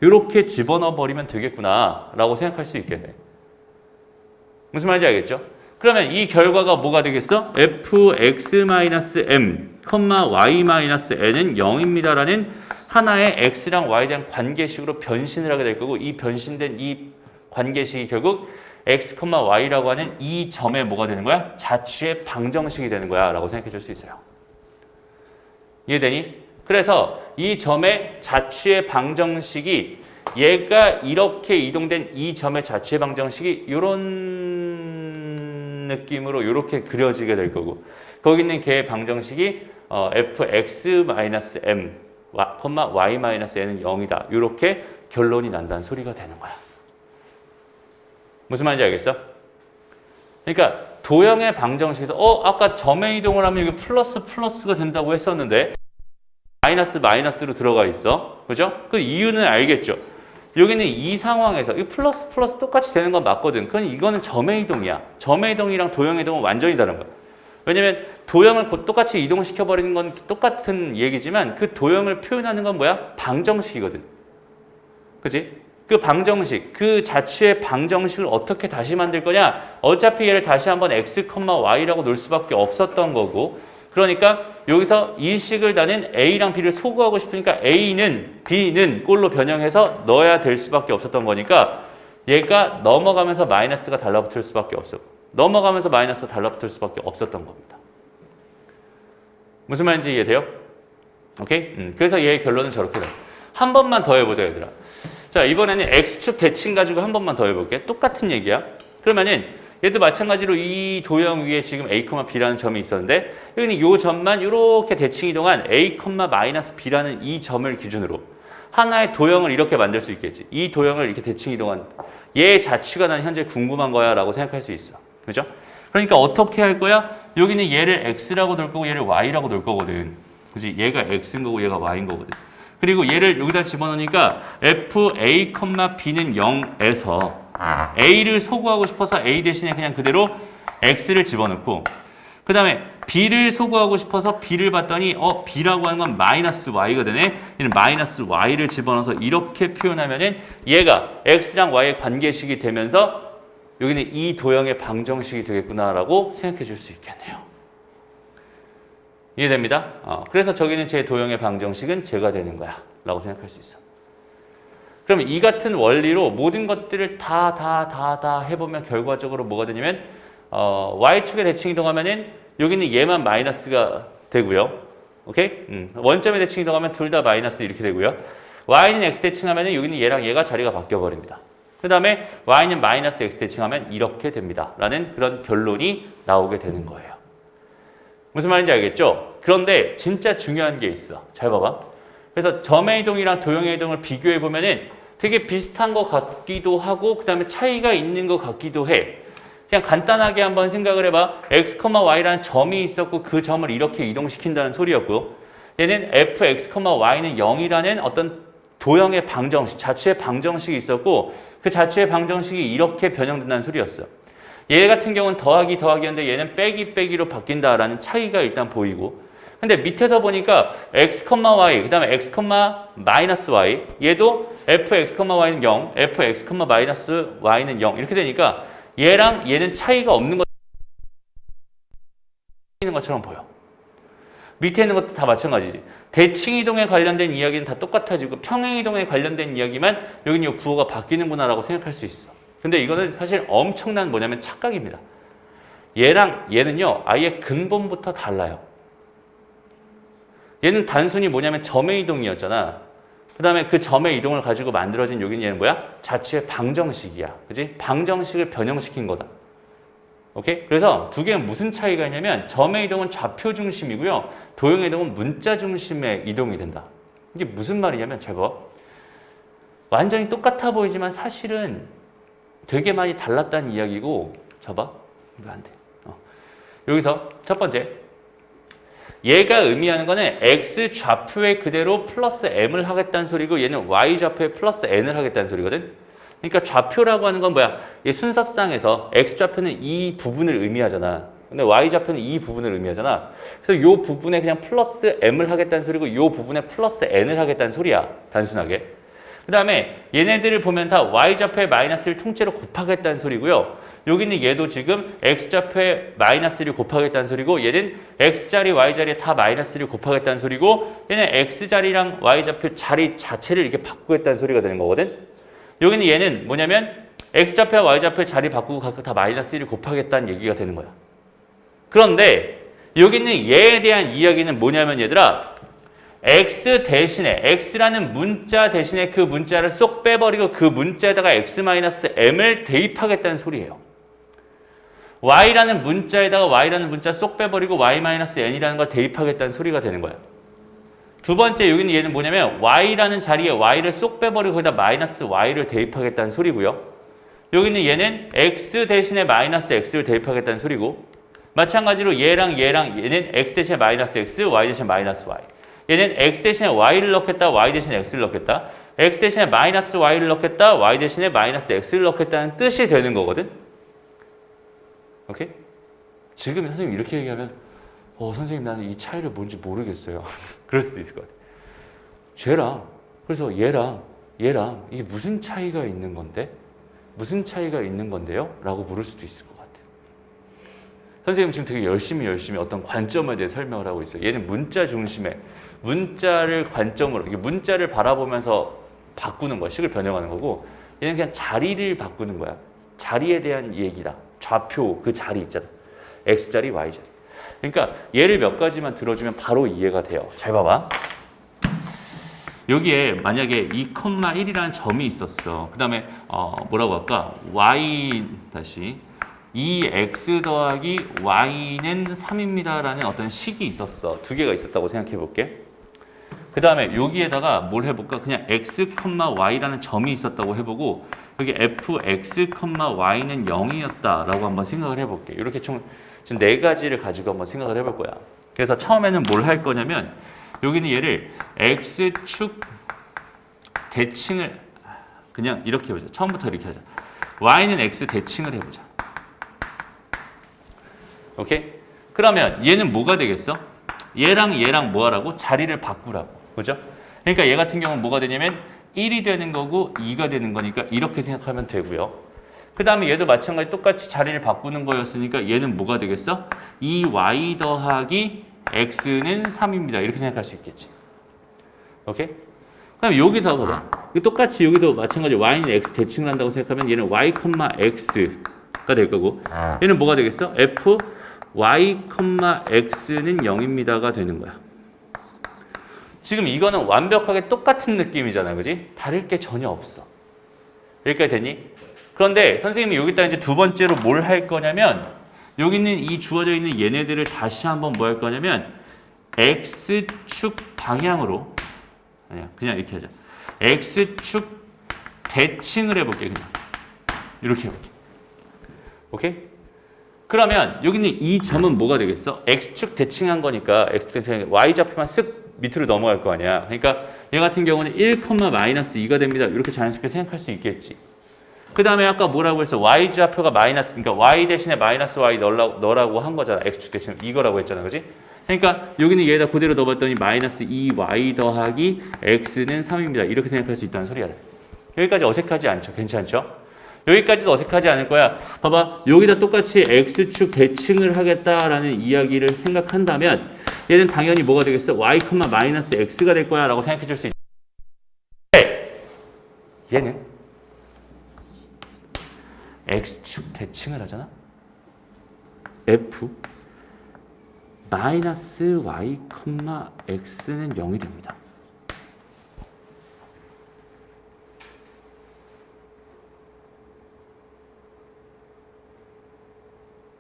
[SPEAKER 1] 이렇게 집어넣어 버리면 되겠구나 라고 생각할 수 있겠네. 무슨 말인지 알겠죠? 그러면 이 결과가 뭐가 되겠어? fx-m, y-n은 0입니다 라는 하나의 x랑 y에 대한 관계식으로 변신을 하게 될 거고 이 변신된 이 관계식이 결국 x, y라고 하는 이 점에 뭐가 되는 거야? 자취의 방정식이 되는 거야 라고 생각해 줄 수 있어요. 이해되니? 그래서 이 점의 자취의 방정식이 얘가 이렇게 이동된 이 점의 자취의 방정식이 이런 느낌으로 이렇게 그려지게 될 거고 거기 있는 걔의 방정식이 fx-m, y-n은 0이다. 이렇게 결론이 난다는 소리가 되는 거야. 무슨 말인지 알겠어? 그러니까 도형의 방정식에서 아까 점의 이동을 하면 이게 플러스가 된다고 했었는데 마이너스로 들어가 있어. 그죠? 그 이유는 알겠죠? 여기는 이 상황에서 이 플러스 똑같이 되는 건 맞거든. 그건 이거는 점의 이동이야. 점의 이동이랑 도형의 이동은 완전히 다른 거야. 왜냐면 도형을 똑같이 이동시켜버리는 건 똑같은 얘기지만 그 도형을 표현하는 건 뭐야? 방정식이거든. 그치? 그 방정식, 그 자취의 방정식을 어떻게 다시 만들 거냐? 어차피 얘를 다시 한번 x, y라고 놓을 수밖에 없었던 거고 그러니까 여기서 이 식을 나는 a랑 b를 소구하고 싶으니까 a는 b는 꼴로 변형해서 넣어야 될 수밖에 없었던 거니까 얘가 넘어가면서 마이너스가 달라붙을 수밖에 없었고 넘어가면서 마이너스가 달라붙을 수밖에 없었던 겁니다. 무슨 말인지 이해돼요? 오케이? 그래서 얘의 결론은 저렇게 돼. 한 번만 더 해보자 얘들아. 자 이번에는 x축 대칭 가지고 한 번만 더 해볼게. 똑같은 얘기야. 그러면은 얘도 마찬가지로 이 도형 위에 지금 a, b라는 점이 있었는데 여기는 이 점만 이렇게 대칭 이동한 a, b라는 이 점을 기준으로 하나의 도형을 이렇게 만들 수 있겠지. 이 도형을 이렇게 대칭 이동한 얘의 자취가 난 현재 궁금한 거야 라고 생각할 수 있어. 그죠? 그러니까 어떻게 할 거야? 여기는 얘를 x라고 놓을 거고 얘를 y라고 놓을 거거든. 그지? 얘가 x인 거고 얘가 y인 거거든. 그리고 얘를 여기다 집어넣으니까 fa, b는 0에서 a를 소구하고 싶어서 a 대신에 그냥 그대로 x를 집어넣고 그 다음에 b를 소구하고 싶어서 b를 봤더니 b라고 하는 건 마이너스 y가 되네. 얘는 마이너스 y를 집어넣어서 이렇게 표현하면은 얘가 x랑 y의 관계식이 되면서 여기는 이 도형의 방정식이 되겠구나라고 생각해 줄 수 있겠네요. 이해됩니다? 그래서 저기는 제 도형의 방정식은 제가 되는 거야 라고 생각할 수 있어. 그럼 이 같은 원리로 모든 것들을 다 해보면 결과적으로 뭐가 되냐면 y축의 대칭 이동하면은 여기는 얘만 마이너스가 되고요. 오케이? 원점의 대칭 이동하면 둘 다 마이너스 이렇게 되고요. y는 x 대칭하면은 여기는 얘랑 얘가 자리가 바뀌어 버립니다. 그 다음에 y는 마이너스 x 대칭하면 이렇게 됩니다. 라는 그런 결론이 나오게 되는 거예요. 무슨 말인지 알겠죠? 그런데 진짜 중요한 게 있어. 잘 봐봐. 그래서 점의 이동이랑 도형의 이동을 비교해 보면은 되게 비슷한 것 같기도 하고 그 다음에 차이가 있는 것 같기도 해. 그냥 간단하게 한번 생각을 해봐. x, y라는 점이 있었고 그 점을 이렇게 이동시킨다는 소리였고 얘는 fx, y는 0이라는 어떤 도형의 방정식, 자취의 방정식이 있었고 그 자취의 방정식이 이렇게 변형된다는 소리였어. 얘 같은 경우는 더하기였는데 얘는 빼기로 바뀐다라는 차이가 일단 보이고 근데 밑에서 보니까 x, y, 그 다음에 x, 마이너스 y 얘도 fx, y는 0, fx, 마이너스 y는 0 이렇게 되니까 얘랑 얘는 차이가 없는 것처럼 보여. 밑에 있는 것도 다 마찬가지지. 대칭이동에 관련된 이야기는 다 똑같아지고 평행이동에 관련된 이야기만 여기는 이 부호가 바뀌는구나라고 생각할 수 있어. 근데 이거는 사실 엄청난 뭐냐면 착각입니다. 얘랑 얘는요 아예 근본부터 달라요. 얘는 단순히 뭐냐면 점의 이동이었잖아. 그 다음에 그 점의 이동을 가지고 만들어진 여기는 얘는 뭐야? 자취의 방정식이야. 그지? 방정식을 변형시킨 거다. 오케이? 그래서 두 개는 무슨 차이가 있냐면 점의 이동은 좌표 중심이고요. 도형의 이동은 문자 중심의 이동이 된다. 이게 무슨 말이냐면 잘 봐. 완전히 똑같아 보이지만 사실은 되게 많이 달랐다는 이야기고 봐봐. 이거 안 돼. 여기서 첫 번째 얘가 의미하는 거는 x 좌표에 그대로 플러스 m을 하겠다는 소리고 얘는 y 좌표에 플러스 n을 하겠다는 소리거든. 그러니까 좌표라고 하는 건 뭐야? 이 순서상에서 x 좌표는 이 부분을 의미하잖아. 근데 y 좌표는 이 부분을 의미하잖아. 그래서 이 부분에 그냥 플러스 m을 하겠다는 소리고 이 부분에 플러스 n을 하겠다는 소리야. 단순하게. 그 다음에 얘네들을 보면 다 y 좌표에 마이너스를 통째로 곱하겠다는 소리고요. 여기는 얘도 지금 x 좌표에 마이너스를 곱하겠다는 소리고 얘는 x자리 y자리에 다 마이너스를 곱하겠다는 소리고 얘는 x자리랑 y좌표 자리 자체를 이렇게 바꾸겠다는 소리가 되는 거거든. 여기는 얘는 뭐냐면 x좌표와 y좌표 자리 바꾸고 각각 다 마이너스 1을 곱하겠다는 얘기가 되는 거야. 그런데 여기는 얘에 대한 이야기는 뭐냐면 얘들아 x 대신에 x라는 문자 대신에 그 문자를 쏙 빼버리고 그 문자에다가 x-m을 대입하겠다는 소리예요. y라는 문자에다가 y라는 문자 쏙 빼버리고 y-n이라는 걸 대입하겠다는 소리가 되는 거야. 두 번째 여기는 얘는 뭐냐면 y라는 자리에 y를 쏙 빼버리고 거기다 마이너스 y를 대입하겠다는 소리고요. 여기는 얘는 x 대신에 마이너스 x를 대입하겠다는 소리고 마찬가지로 얘랑 얘는 x 대신에 마이너스 x, y 대신에 마이너스 y. 얘는 x 대신에 y를 넣겠다, y 대신에 x를 넣겠다. x 대신에 마이너스 y를 넣겠다, y 대신에 마이너스 x를 넣겠다는 뜻이 되는 거거든. 오케이? 지금 선생님 이렇게 얘기하면 선생님 나는 이 차이를 뭔지 모르겠어요. 그럴 수도 있을 것 같아요. 쟤랑 그래서 얘랑 이게 무슨 차이가 있는 건데? 무슨 차이가 있는 건데요? 라고 물을 수도 있을 것 같아요. 선생님 지금 되게 열심히 어떤 관점에 대해 설명을 하고 있어요. 얘는 문자 중심에 문자를 관점으로 문자를 바라보면서 바꾸는 거야. 식을 변형하는 거고 얘는 그냥 자리를 바꾸는 거야. 자리에 대한 얘기다. 좌표 그 자리 있잖아. x자리, y자리. 그러니까 얘를 몇 가지만 들어주면 바로 이해가 돼요. 잘 봐봐. 여기에 만약에 2,1이라는 점이 있었어. 그 다음에 뭐라고 할까? y 다시 2x 더하기 y는 3입니다 라는 어떤 식이 있었어. 두 개가 있었다고 생각해 볼게. 그 다음에 여기에다가 뭘 해볼까? 그냥 x, y라는 점이 있었다고 해보고 여기 fx, y는 0이었다라고 한번 생각을 해볼게. 이렇게 지금 네 가지를 가지고 한번 생각을 해볼 거야. 그래서 처음에는 뭘 할 거냐면 여기는 얘를 x축 대칭을 그냥 이렇게 해보자. 처음부터 이렇게 하자. y는 x 대칭을 해보자. 오케이? 그러면 얘는 뭐가 되겠어? 얘랑 뭐 하라고? 자리를 바꾸라고. 그죠? 그러니까 얘 같은 경우는 뭐가 되냐면 1이 되는 거고 2가 되는 거니까 이렇게 생각하면 되고요. 그 다음에 얘도 마찬가지 똑같이 자리를 바꾸는 거였으니까 얘는 뭐가 되겠어? 2y 더하기 x는 3입니다. 이렇게 생각할 수 있겠지. 오케이? 그럼 여기서 봐봐. 똑같이 여기도 마찬가지 y는 x 대칭을 한다고 생각하면 얘는 y, x가 될 거고 얘는 뭐가 되겠어? f y, x는 0입니다가 되는 거야. 지금 이거는 완벽하게 똑같은 느낌이잖아. 그지? 다를 게 전혀 없어. 여기까지 됐니? 그런데 선생님이 여기다 이제 두 번째로 뭘 할 거냐면 여기 있는 이 주어져 있는 얘네들을 다시 한번 뭐 할 거냐면 x축 방향으로 그냥 이렇게 하자. x축 대칭을 해볼게. 그냥 이렇게 해볼게. 오케이? 그러면 여기 있는 이 점은 뭐가 되겠어? x축 대칭한 거니까 x축 대칭한 y좌표만 쓱 밑으로 넘어갈 거 아니야. 그러니까 얘 같은 경우는 1,-2가 됩니다. 이렇게 자연스럽게 생각할 수 있겠지. 그 다음에 아까 뭐라고 했어? y좌표가 마이너스, 그러니까 y 대신에 마이너스 y 넣으라고 한 거잖아. x축 대칭 이거라고 했잖아. 그지? 그러니까 여기는 얘에다 그대로 넣어봤더니 마이너스 2y 더하기 x는 3입니다. 이렇게 생각할 수 있다는 소리야. 여기까지 어색하지 않죠? 괜찮죠? 여기까지도 어색하지 않을 거야. 봐봐. 여기다 똑같이 x축 대칭을 하겠다라는 이야기를 생각한다면 얘는 당연히 뭐가 되겠어? y, 마이너스 x가 될 거야 라고 생각해 줄 수 있지. 얘는 x축 대칭을 하잖아. f 마이너스 y, x는 0이 됩니다.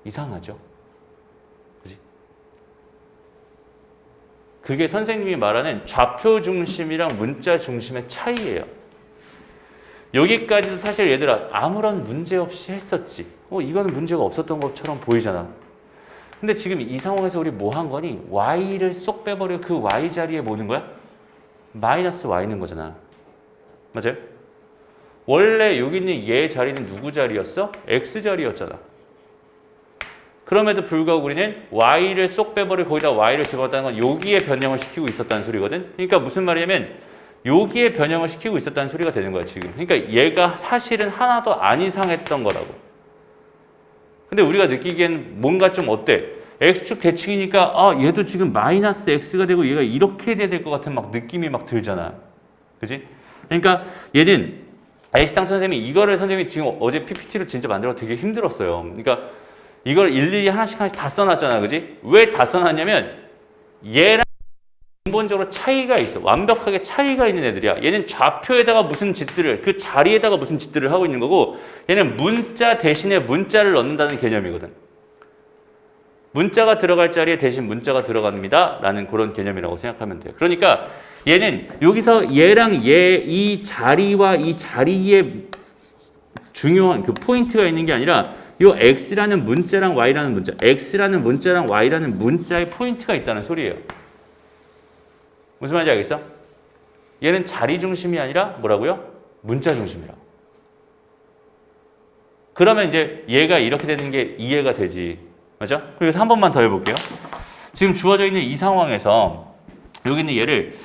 [SPEAKER 1] 이상하죠? 그지? 그게 선생님이 말하는 좌표 중심이랑 문자 중심의 차이예요. 여기까지도 사실 얘들아 아무런 문제 없이 했었지. 이거는 문제가 없었던 것처럼 보이잖아. 근데 지금 이 상황에서 우리 뭐 한 거니? y를 쏙 빼버려 그 y 자리에 뭐는 거야? 마이너스 y는 거잖아. 맞아요? 원래 여기 있는 얘 자리는 누구 자리였어? x 자리였잖아. 그럼에도 불구하고 우리는 y를 쏙 빼버려 거기다 y를 집어넣었다는 건 여기에 변형을 시키고 있었다는 소리거든. 그러니까 무슨 말이냐면 여기에 변형을 시키고 있었다는 소리가 되는 거야 지금. 그러니까 얘가 사실은 하나도 안 이상했던 거라고. 근데 우리가 느끼기엔 뭔가 좀 어때? x축 대칭이니까 얘도 지금 마이너스 x가 되고 얘가 이렇게 돼야 될 것 같은 막 느낌이 막 들잖아. 그지? 그러니까 얘는 아인슈타인 선생님이 이거를 선생님이 지금 어제 PPT로 진짜 만들어 되게 힘들었어요. 그러니까 이걸 일일이 하나씩 다 써놨잖아. 그지? 왜 다 써놨냐면 얘랑 근본적으로 차이가 있어. 완벽하게 차이가 있는 애들이야. 얘는 좌표에다가 무슨 짓들을, 그 자리에다가 무슨 짓들을 하고 있는 거고, 얘는 문자 대신에 문자를 넣는다는 개념이거든. 문자가 들어갈 자리에 대신 문자가 들어갑니다. 라는 그런 개념이라고 생각하면 돼요. 그러니까 얘는 여기서 얘랑 얘 이 자리와 이 자리에 중요한 그 포인트가 있는 게 아니라 이 x라는 문자랑 y라는 문자, x라는 문자랑 y라는 문자의 포인트가 있다는 소리예요. 무슨 말인지 알겠어? 얘는 자리 중심이 아니라 뭐라고요? 문자 중심이라고. 그러면 이제 얘가 이렇게 되는 게 이해가 되지. 맞죠? 그래서 한 번만 더 해볼게요. 지금 주어져 있는 이 상황에서 여기 있는 얘를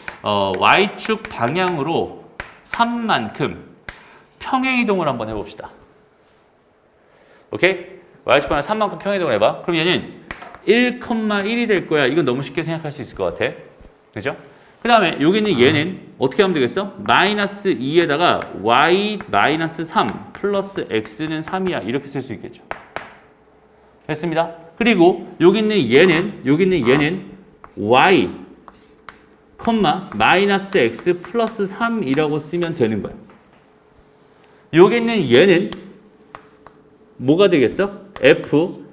[SPEAKER 1] y축 방향으로 3만큼 평행이동을 한번 해봅시다. 오케이? y축 방향 3만큼 평행이동을 해봐. 그럼 얘는 1,1이 될 거야. 이건 너무 쉽게 생각할 수 있을 것 같아. 그죠? 그 다음에 여기 있는 얘는 어떻게 하면 되겠어? 마이너스 2에다가 y 마이너스 3 플러스 x는 3이야. 이렇게 쓸 수 있겠죠. 됐습니다. 그리고 여기 있는 얘는 y, 마이너스 x 플러스 3이라고 쓰면 되는 거야. 여기 있는 얘는 뭐가 되겠어? f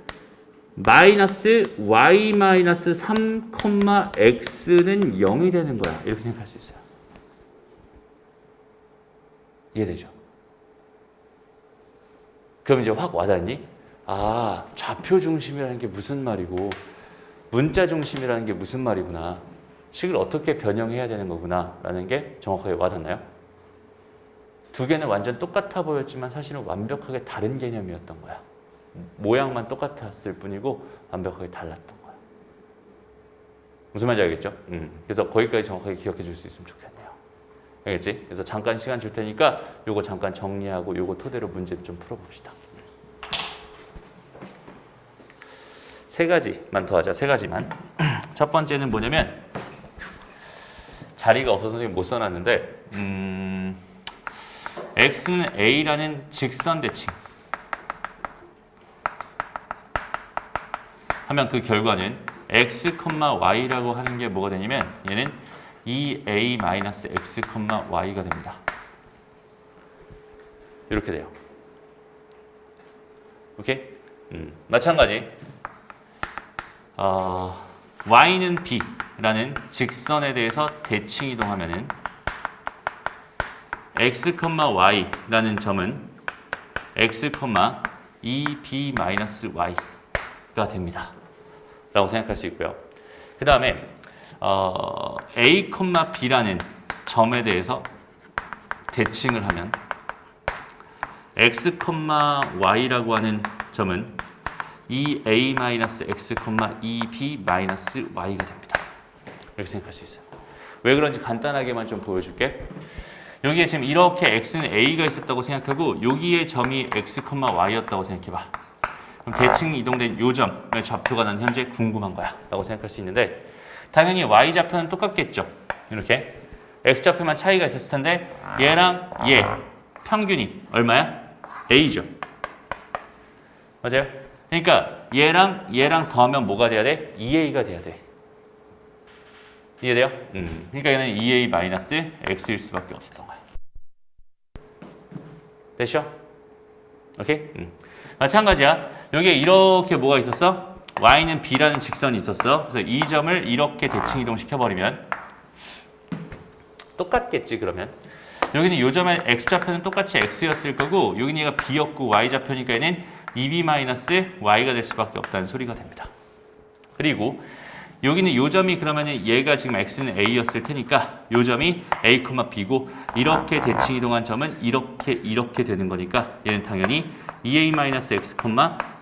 [SPEAKER 1] 마이너스 y 마이너스 3, x는 0이 되는 거야. 이렇게 생각할 수 있어요. 이해되죠? 그럼 이제 확 와닿니? 아, 좌표 중심이라는 게 무슨 말이고 문자 중심이라는 게 무슨 말이구나. 식을 어떻게 변형해야 되는 거구나 라는 게 정확하게 와닿나요? 두 개는 완전 똑같아 보였지만 사실은 완벽하게 다른 개념이었던 거야. 모양만 똑같았을 뿐이고 완벽하게 달랐던 거야. 무슨 말인지 알겠죠? 그래서 거기까지 정확하게 기억해 줄 수 있으면 좋겠네요. 알겠지? 그래서 잠깐 시간 줄 테니까 요거 잠깐 정리하고 요거 토대로 문제를 좀 풀어봅시다. 세 가지만 더 하자. 세 가지만. 첫 번째는 뭐냐면 자리가 없어서 선생님 못 써놨는데 x는 a라는 직선 대칭 하면 그 결과는 x, y라고 하는 게 뭐가 되냐면 얘는 2a-x, y가 됩니다. 이렇게 돼요. 오케이? 마찬가지 y는 b라는 직선에 대해서 대칭 이동하면은 x, y라는 점은 x, 2b-y가 됩니다. 라고 생각할 수 있고요. 그 다음에 a, b라는 점에 대해서 대칭을 하면 x, y라고 하는 점은 2a-x, 2b-y가 됩니다. 이렇게 생각할 수 있어요. 왜 그런지 간단하게만 좀 보여줄게. 여기에 지금 이렇게 x는 a가 있었다고 생각하고 여기에 점이 x, y였다고 생각해봐. 그럼 대칭 이동된 요 점의 좌표가 난 현재 궁금한 거야 라고 생각할 수 있는데 당연히 y좌표는 똑같겠죠. 이렇게 x좌표만 차이가 있었을 텐데 얘랑 얘 평균이 얼마야? a죠. 맞아요? 그러니까 얘랑 더하면 뭐가 돼야 돼? 2a가 돼야 돼. 이해돼요? 그러니까 얘는 2a-x일 수밖에 없었던 거야. 됐죠? 오케이? 마찬가지야. 여기에 이렇게 뭐가 있었어? y는 b라는 직선이 있었어. 그래서 이 점을 이렇게 대칭 이동시켜버리면 똑같겠지 그러면. 여기는 요 점의 x좌표는 똑같이 x였을 거고 여기는 얘가 b였고 y좌표니까 얘는 2b-y가 될 수밖에 없다는 소리가 됩니다. 그리고 여기는 요 점이 그러면 얘가 지금 x는 a였을 테니까 요 점이 a, b고 이렇게 대칭 이동한 점은 이렇게 되는 거니까 얘는 당연히 2a-x,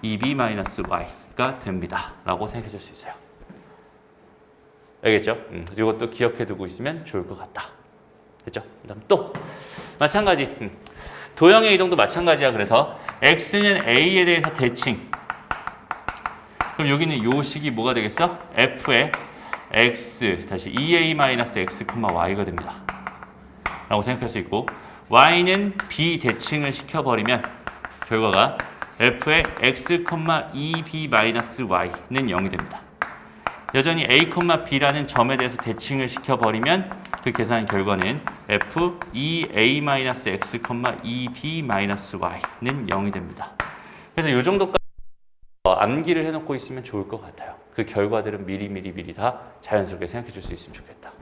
[SPEAKER 1] 2b-y가 됩니다. 라고 생각해 줄 수 있어요. 알겠죠? 이것도 기억해 두고 있으면 좋을 것 같다. 됐죠? 그다음 또 마찬가지 도형의 이동도 마찬가지야. 그래서 x는 a에 대해서 대칭. 그럼 여기는 요 식이 뭐가 되겠어? f의 x 다시 2a-x, y가 됩니다. 라고 생각할 수 있고 y는 b 대칭을 시켜버리면 결과가 f의 x, 2b-y는 0이 됩니다. 여전히 a, b라는 점에 대해서 대칭을 시켜버리면 그 계산 결과는 f 2a-x, 2b-y는 0이 됩니다. 그래서 이 정도까지 암기를 해놓고 있으면 좋을 것 같아요. 그 결과들은 미리 다 자연스럽게 생각해 줄 수 있으면 좋겠다.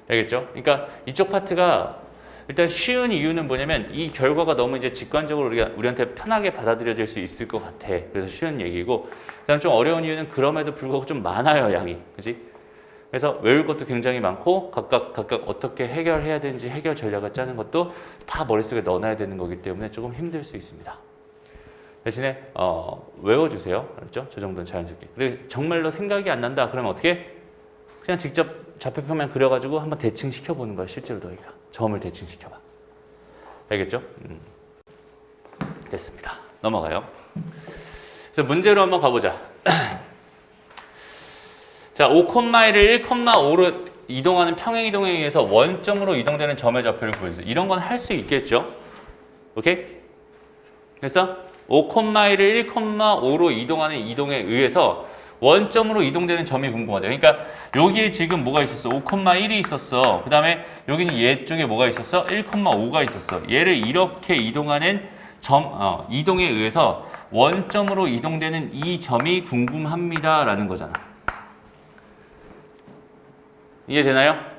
[SPEAKER 1] 알겠죠? 그러니까 이쪽 파트가 일단 쉬운 이유는 뭐냐면 이 결과가 너무 이제 직관적으로 우리한테 편하게 받아들여질 수 있을 것 같아. 그래서 쉬운 얘기고 그다음 좀 어려운 이유는 그럼에도 불구하고 좀 많아요, 양이. 그지? 그래서 외울 것도 굉장히 많고 각각 어떻게 해결해야 되는지 해결 전략을 짜는 것도 다 머릿속에 넣어놔야 되는 거기 때문에 조금 힘들 수 있습니다. 대신에 외워주세요. 알았죠? 저 정도는 자연스럽게. 근데 정말로 생각이 안 난다. 그러면 어떻게? 그냥 직접 좌표표만 그려가지고 한번 대칭 시켜보는 거야. 실제로 너희가. 점을 대칭 시켜봐. 알겠죠? 됐습니다. 넘어가요. 그래서 문제로 한번 가보자. 자, 5,1을 1,5로 이동하는 평행이동에 의해서 원점으로 이동되는 점의 좌표를 보여주세요. 이런 건 할 수 있겠죠? 오케이? 그래서 5,1을 1,5로 이동하는 이동에 의해서 원점으로 이동되는 점이 궁금하죠. 그러니까 여기에 지금 뭐가 있었어? 5,1이 있었어. 그 다음에 여기는 얘 쪽에 뭐가 있었어? 1,5가 있었어. 얘를 이렇게 이동하는 이동에 의해서 원점으로 이동되는 이 점이 궁금합니다. 라는 거잖아. 이해되나요?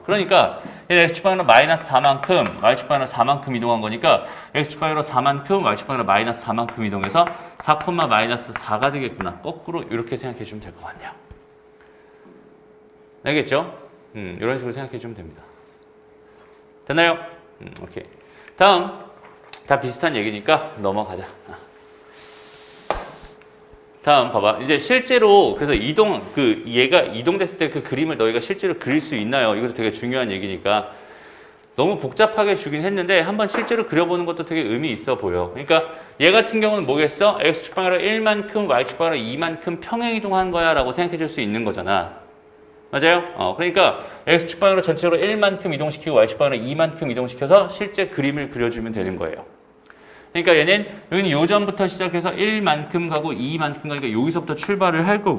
[SPEAKER 1] 그러니까 x축방으로 마이너스 4만큼, y축방으로 4만큼 이동한 거니까 x축방으로 4만큼, y축방으로 마이너스 4만큼 이동해서 4, 마이너스 4가 되겠구나. 거꾸로 이렇게 생각해 주면 될 것 같네요. 알겠죠? 이런 식으로 생각해 주면 됩니다. 됐나요? 오케이. 다음, 다 비슷한 얘기니까 넘어가자. 다음 봐봐. 이제 실제로 그래서 얘가 이동됐을 때 그 그림을 너희가 실제로 그릴 수 있나요? 이것도 되게 중요한 얘기니까 너무 복잡하게 주긴 했는데 한번 실제로 그려보는 것도 되게 의미 있어 보여. 그러니까 얘 같은 경우는 뭐겠어? x축방으로 1만큼, y축방으로 2만큼 평행 이동한 거야 라고 생각해 줄 수 있는 거잖아. 맞아요? 그러니까 x축방으로 전체적으로 1만큼 이동시키고 y축방으로 2만큼 이동시켜서 실제 그림을 그려주면 되는 거예요. 그러니까 얘는 여기는 요 점부터 시작해서 1만큼 가고 2만큼 가니까 여기서부터 출발을 할 거고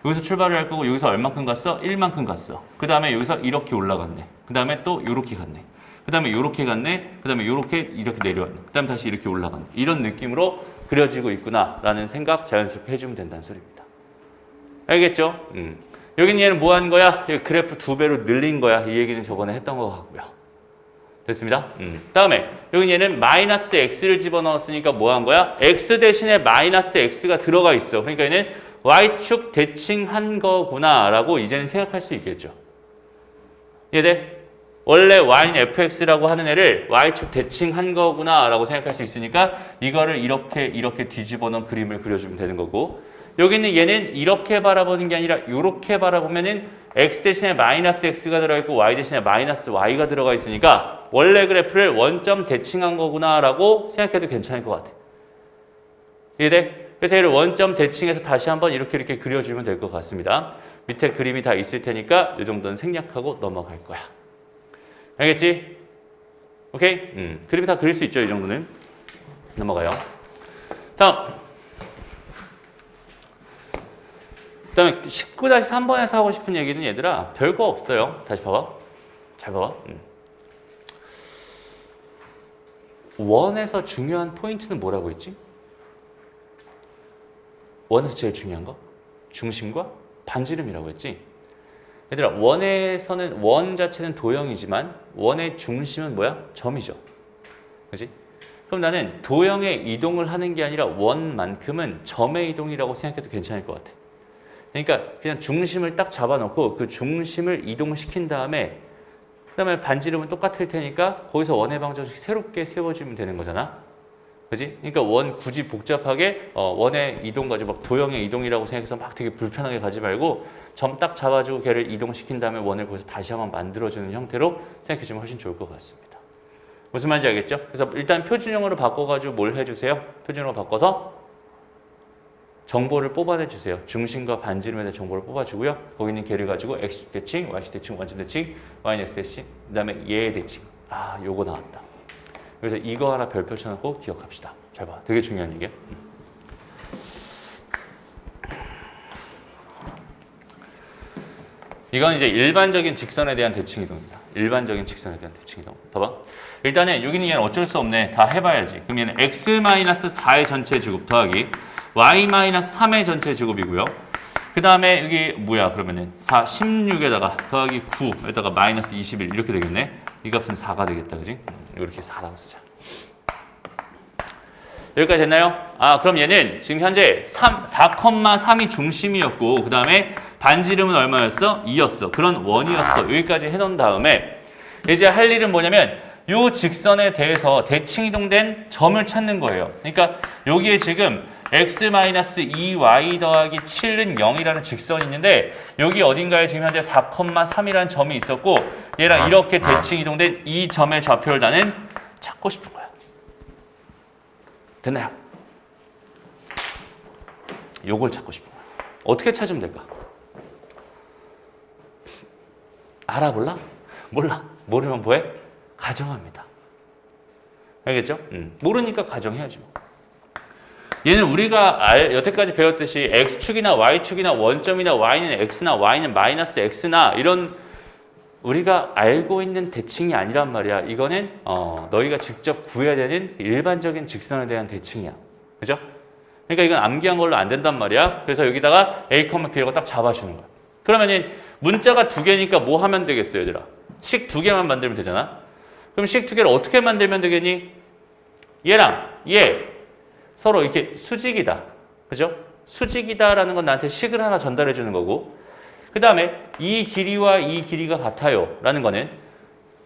[SPEAKER 1] 여기서 얼만큼 갔어? 1만큼 갔어. 그 다음에 여기서 이렇게 올라갔네. 그 다음에 또 요렇게 갔네. 그 다음에 요렇게 갔네. 그 다음에 요렇게 이렇게 내려왔네. 그 다음에 다시 이렇게 올라갔네. 이런 느낌으로 그려지고 있구나 라는 생각 자연스럽게 해주면 된다는 소리입니다. 알겠죠? 여기는 얘는 뭐 하는 거야? 여기 그래프 2배로 늘린 거야. 이 얘기는 저번에 했던 것 같고요. 됐습니다. 다음에 여기 얘는 마이너스 x를 집어넣었으니까 뭐 한 거야? x 대신에 마이너스 x가 들어가 있어. 그러니까 얘는 y축 대칭한 거구나 라고 이제는 생각할 수 있겠죠. 이해돼? 원래 y는 fx라고 하는 애를 y축 대칭한 거구나 라고 생각할 수 있으니까 이거를 이렇게 뒤집어 놓은 그림을 그려주면 되는 거고, 여기는 얘는 이렇게 바라보는 게 아니라 이렇게 바라보면은 x 대신에 마이너스 x가 들어있고 y 대신에 마이너스 y가 들어가 있으니까 원래 그래프를 원점 대칭한 거구나 라고 생각해도 괜찮을 것 같아. 이해돼? 그래서 얘를 원점 대칭해서 다시 한번 이렇게 그려주면 될 것 같습니다. 밑에 그림이 다 있을 테니까 이 정도는 생략하고 넘어갈 거야. 알겠지? 오케이? 그림이 다 그릴 수 있죠, 이 정도는. 넘어가요. 그다음에 19-3번에서 하고 싶은 얘기는 얘들아 별거 없어요. 다시 봐봐. 잘 봐봐. 원에서 중요한 포인트는 뭐라고 했지? 원에서 제일 중요한 거? 중심과 반지름이라고 했지? 얘들아, 원에서는 원 자체는 도형이지만 원의 중심은 뭐야? 점이죠. 그렇지? 그럼 나는 도형에 이동을 하는 게 아니라 원만큼은 점의 이동이라고 생각해도 괜찮을 것 같아. 그러니까 그냥 중심을 딱 잡아놓고 그 중심을 이동시킨 다음에 그다음에 반지름은 똑같을 테니까 거기서 원의 방정식 새롭게 세워주면 되는 거잖아. 그지? 그러니까 원 굳이 복잡하게 원의 이동 가지고 막 도형의 이동이라고 생각해서 막 되게 불편하게 가지 말고 점 딱 잡아주고 걔를 이동시킨 다음에 원을 거기서 다시 한번 만들어주는 형태로 생각해주면 훨씬 좋을 것 같습니다. 무슨 말인지 알겠죠? 그래서 일단 표준형으로 바꿔가지고 뭘 해주세요? 표준형으로 바꿔서 정보를 뽑아내주세요. 중심과 반지름에 대한 정보를 뽑아주고요. 거기 있는 걔를 가지고 x축 대칭, y축 대칭, 원점 대칭, y는 x 대칭, 그 다음에 얘의 대칭. 아, 요거 나왔다. 그래서 이거 하나 별표 쳐놓고 기억합시다. 잘 봐. 되게 중요한 얘기야. 이건 이제 일반적인 직선에 대한 대칭 이동입니다. 일반적인 직선에 대한 대칭 이동. 봐봐. 일단은 여기는 얘는 어쩔 수 없네. 다 해봐야지. 그럼 얘는 x-4의 전체 제곱 더하기 y-3의 전체 제곱이고요. 그 다음에 여기 뭐야 그러면은 16에다가 더하기 9에다가 마이너스 21 이렇게 되겠네. 이 값은 4가 되겠다. 그지? 이렇게 4라고 쓰자. 여기까지 됐나요? 아, 그럼 얘는 지금 현재 4,3이 중심이었고 그 다음에 반지름은 얼마였어? 2였어. 그런 원이었어. 여기까지 해놓은 다음에 이제 할 일은 뭐냐면 이 직선에 대해서 대칭 이동된 점을 찾는 거예요. 그러니까 여기에 지금 x-2y 더하기 7은 0이라는 직선이 있는데 여기 어딘가에 지금 현재 4,3이라는 점이 있었고 얘랑 이렇게 대칭 이동된 이 점의 좌표를 나는 찾고 싶은 거야. 됐나요? 요걸 찾고 싶은 거야. 어떻게 찾으면 될까? 알아볼라? 몰라. 모르면 뭐해? 가정합니다. 알겠죠? 모르니까 가정해야지 뭐. 얘는 우리가 여태까지 배웠듯이 x축이나 y축이나 원점이나 y는 x나 y는 마이너스 x나 이런 우리가 알고 있는 대칭이 아니란 말이야. 이거는 너희가 직접 구해야 되는 일반적인 직선에 대한 대칭이야. 그죠? 그러니까 이건 암기한 걸로 안 된단 말이야. 그래서 여기다가 a, b라고 딱 잡아주는 거야. 그러면은 문자가 두 개니까 뭐 하면 되겠어요, 얘들아? 식 두 개만 만들면 되잖아. 그럼 식 두 개를 어떻게 만들면 되겠니? 얘랑 얘 서로 이렇게 수직이다. 그죠? 수직이다라는 건 나한테 식을 하나 전달해 주는 거고 그 다음에 이 길이와 이 길이가 같아요 라는 거는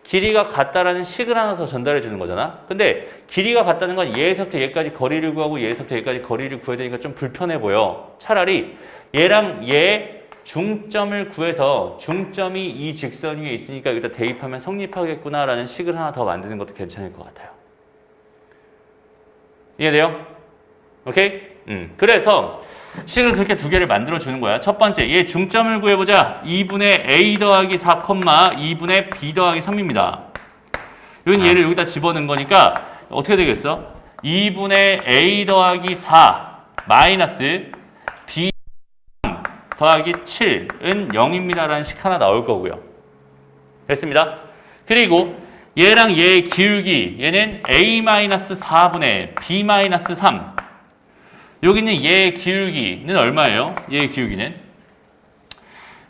[SPEAKER 1] 길이가 같다라는 식을 하나 더 전달해 주는 거잖아. 근데 길이가 같다는 건 얘에서부터 얘까지 거리를 구하고 얘에서부터 얘까지 거리를 구해야 되니까 좀 불편해 보여. 차라리 얘랑 얘 중점을 구해서 중점이 이 직선 위에 있으니까 여기다 대입하면 성립하겠구나 라는 식을 하나 더 만드는 것도 괜찮을 것 같아요. 이해돼요? 오케이? 그래서 식을 그렇게 두 개를 만들어 주는 거야. 첫 번째, 얘 중점을 구해보자. 2분의 a 더하기 4, 2분의 b 더하기 3입니다. 이건 얘를 여기다 집어넣은 거니까 어떻게 되겠어? 2분의 a 더하기 4 마이너스 b 더하기 7은 0입니다라는 식 하나 나올 거고요. 됐습니다. 그리고 얘랑 얘의 기울기, 얘는 a-4분의 b-3. 여기는 얘의 기울기는 얼마예요? 얘의 기울기는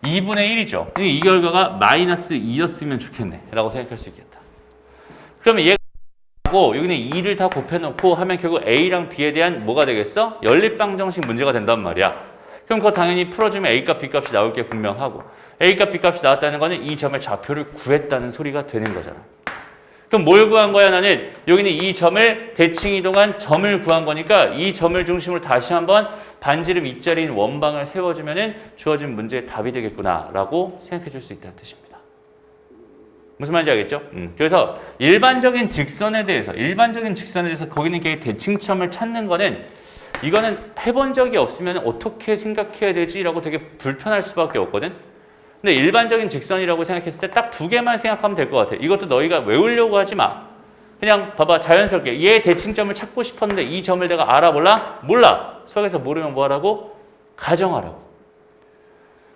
[SPEAKER 1] 2분의 1이죠. 이 결과가 마이너스 2였으면 좋겠네 라고 생각할 수 있겠다. 그러면 얘가 하고 여기는 2를 다 곱해놓고 하면 결국 a랑 b에 대한 뭐가 되겠어? 연립방정식 문제가 된단 말이야. 그럼 그거 당연히 풀어주면 A값, B값이 나올 게 분명하고 A값, B값이 나왔다는 거는 이 점의 좌표를 구했다는 소리가 되는 거잖아. 그럼 뭘 구한 거야? 나는 여기는 이 점을 대칭 이동한 점을 구한 거니까 이 점을 중심으로 다시 한번 반지름 이자리인 원방을 세워주면은 주어진 문제의 답이 되겠구나라고 생각해 줄 수 있다는 뜻입니다. 무슨 말인지 알겠죠? 그래서 일반적인 직선에 대해서 거기는 걔 대칭점을 찾는 거는 이거는 해본 적이 없으면 어떻게 생각해야 되지라고 되게 불편할 수밖에 없거든. 근데 일반적인 직선이라고 생각했을 때 딱 두 개만 생각하면 될 것 같아. 이것도 너희가 외우려고 하지 마. 그냥 봐봐, 자연스럽게 얘 대칭점을 찾고 싶었는데 이 점을 내가 알아볼라? 몰라. 수학에서 모르면 뭐 하라고? 가정하라고.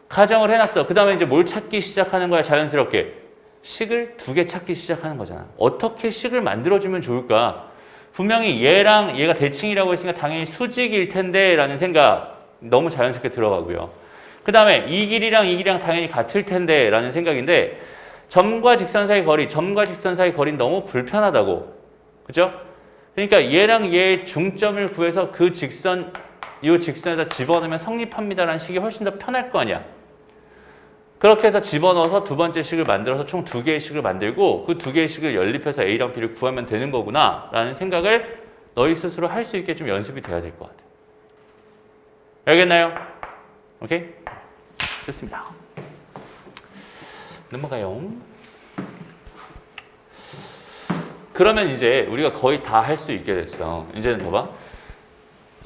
[SPEAKER 1] 가정을 해놨어. 그 다음에 이제 뭘 찾기 시작하는 거야? 자연스럽게 식을 두 개 찾기 시작하는 거잖아. 어떻게 식을 만들어주면 좋을까? 분명히 얘랑 얘가 대칭이라고 했으니까 당연히 수직일 텐데 라는 생각 너무 자연스럽게 들어가고요. 그 다음에 이 길이랑 당연히 같을 텐데 라는 생각인데 점과 직선 사이 거리는 너무 불편하다고. 그죠? 그러니까 얘랑 얘의 중점을 구해서 그 직선, 이 직선에다 집어넣으면 성립합니다라는 식이 훨씬 더 편할 거 아니야. 그렇게 해서 집어넣어서 두 번째 식을 만들어서 총 두 개의 식을 만들고 그 두 개의 식을 연립해서 A랑 B를 구하면 되는 거구나 라는 생각을 너희 스스로 할 수 있게 좀 연습이 돼야 될 것 같아요. 알겠나요? 오케이? 좋습니다. 넘어가요. 그러면 이제 우리가 거의 다 할 수 있게 됐어. 이제는 봐봐.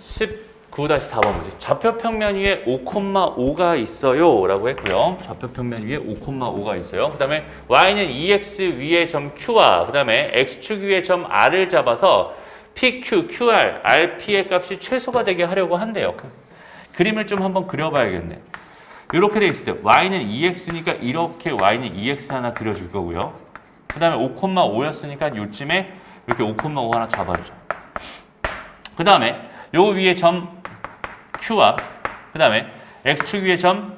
[SPEAKER 1] 19-4번 문제. 좌표평면 위에 5,5가 있어요 라고 했고요. 좌표평면 위에 5,5가 있어요. 그 다음에 y는 2x 위에 점 q와 그 다음에 x축 위에 점 r을 잡아서 pq, qr, rp의 값이 최소가 되게 하려고 한대요. 그림을 좀 한번 그려봐야겠네. 이렇게 돼 있을 때 y는 2x니까 이렇게 y는 2x 하나 그려줄 거고요. 그 다음에 5,5였으니까 요쯤에 이렇게 5,5 하나 잡아주죠. 그 다음에 요 위에 점 Q와 그 다음에 X축 위에 점